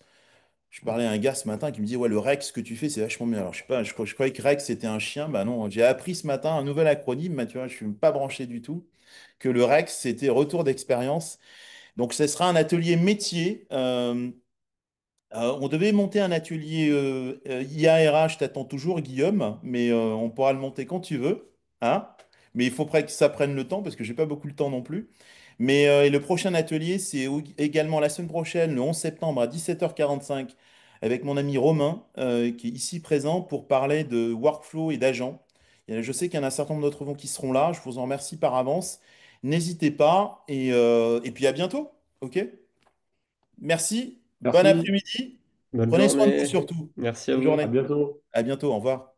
Je parlais à un gars ce matin qui me disait, ouais, le Rex, ce que tu fais, c'est vachement bien. Alors, je sais pas, je croyais que Rex, c'était un chien. Bah non, j'ai appris ce matin un nouvel acronyme. Bah, tu vois, je suis pas branché du tout. Que le Rex, c'était retour d'expérience. Donc, ce sera un atelier métier. On devait monter un atelier IARH, t'attends toujours, Guillaume, mais on pourra le monter quand tu veux, hein? Mais il faut que ça prenne le temps parce que j'ai pas beaucoup le temps non plus. Mais et le prochain atelier, c'est également la semaine prochaine, le 11 septembre à 17h45, avec mon ami Romain, qui est ici présent pour parler de workflow et d'agents. Je sais qu'il y en a un certain nombre d'entre vous qui seront là. Je vous en remercie par avance. N'hésitez pas et puis à bientôt. OK? Merci. Bon Merci, après-midi. Bonne Prenez soin de vous journée. surtout. Merci à Bonne vous. à journée. bientôt. À bientôt. Au revoir.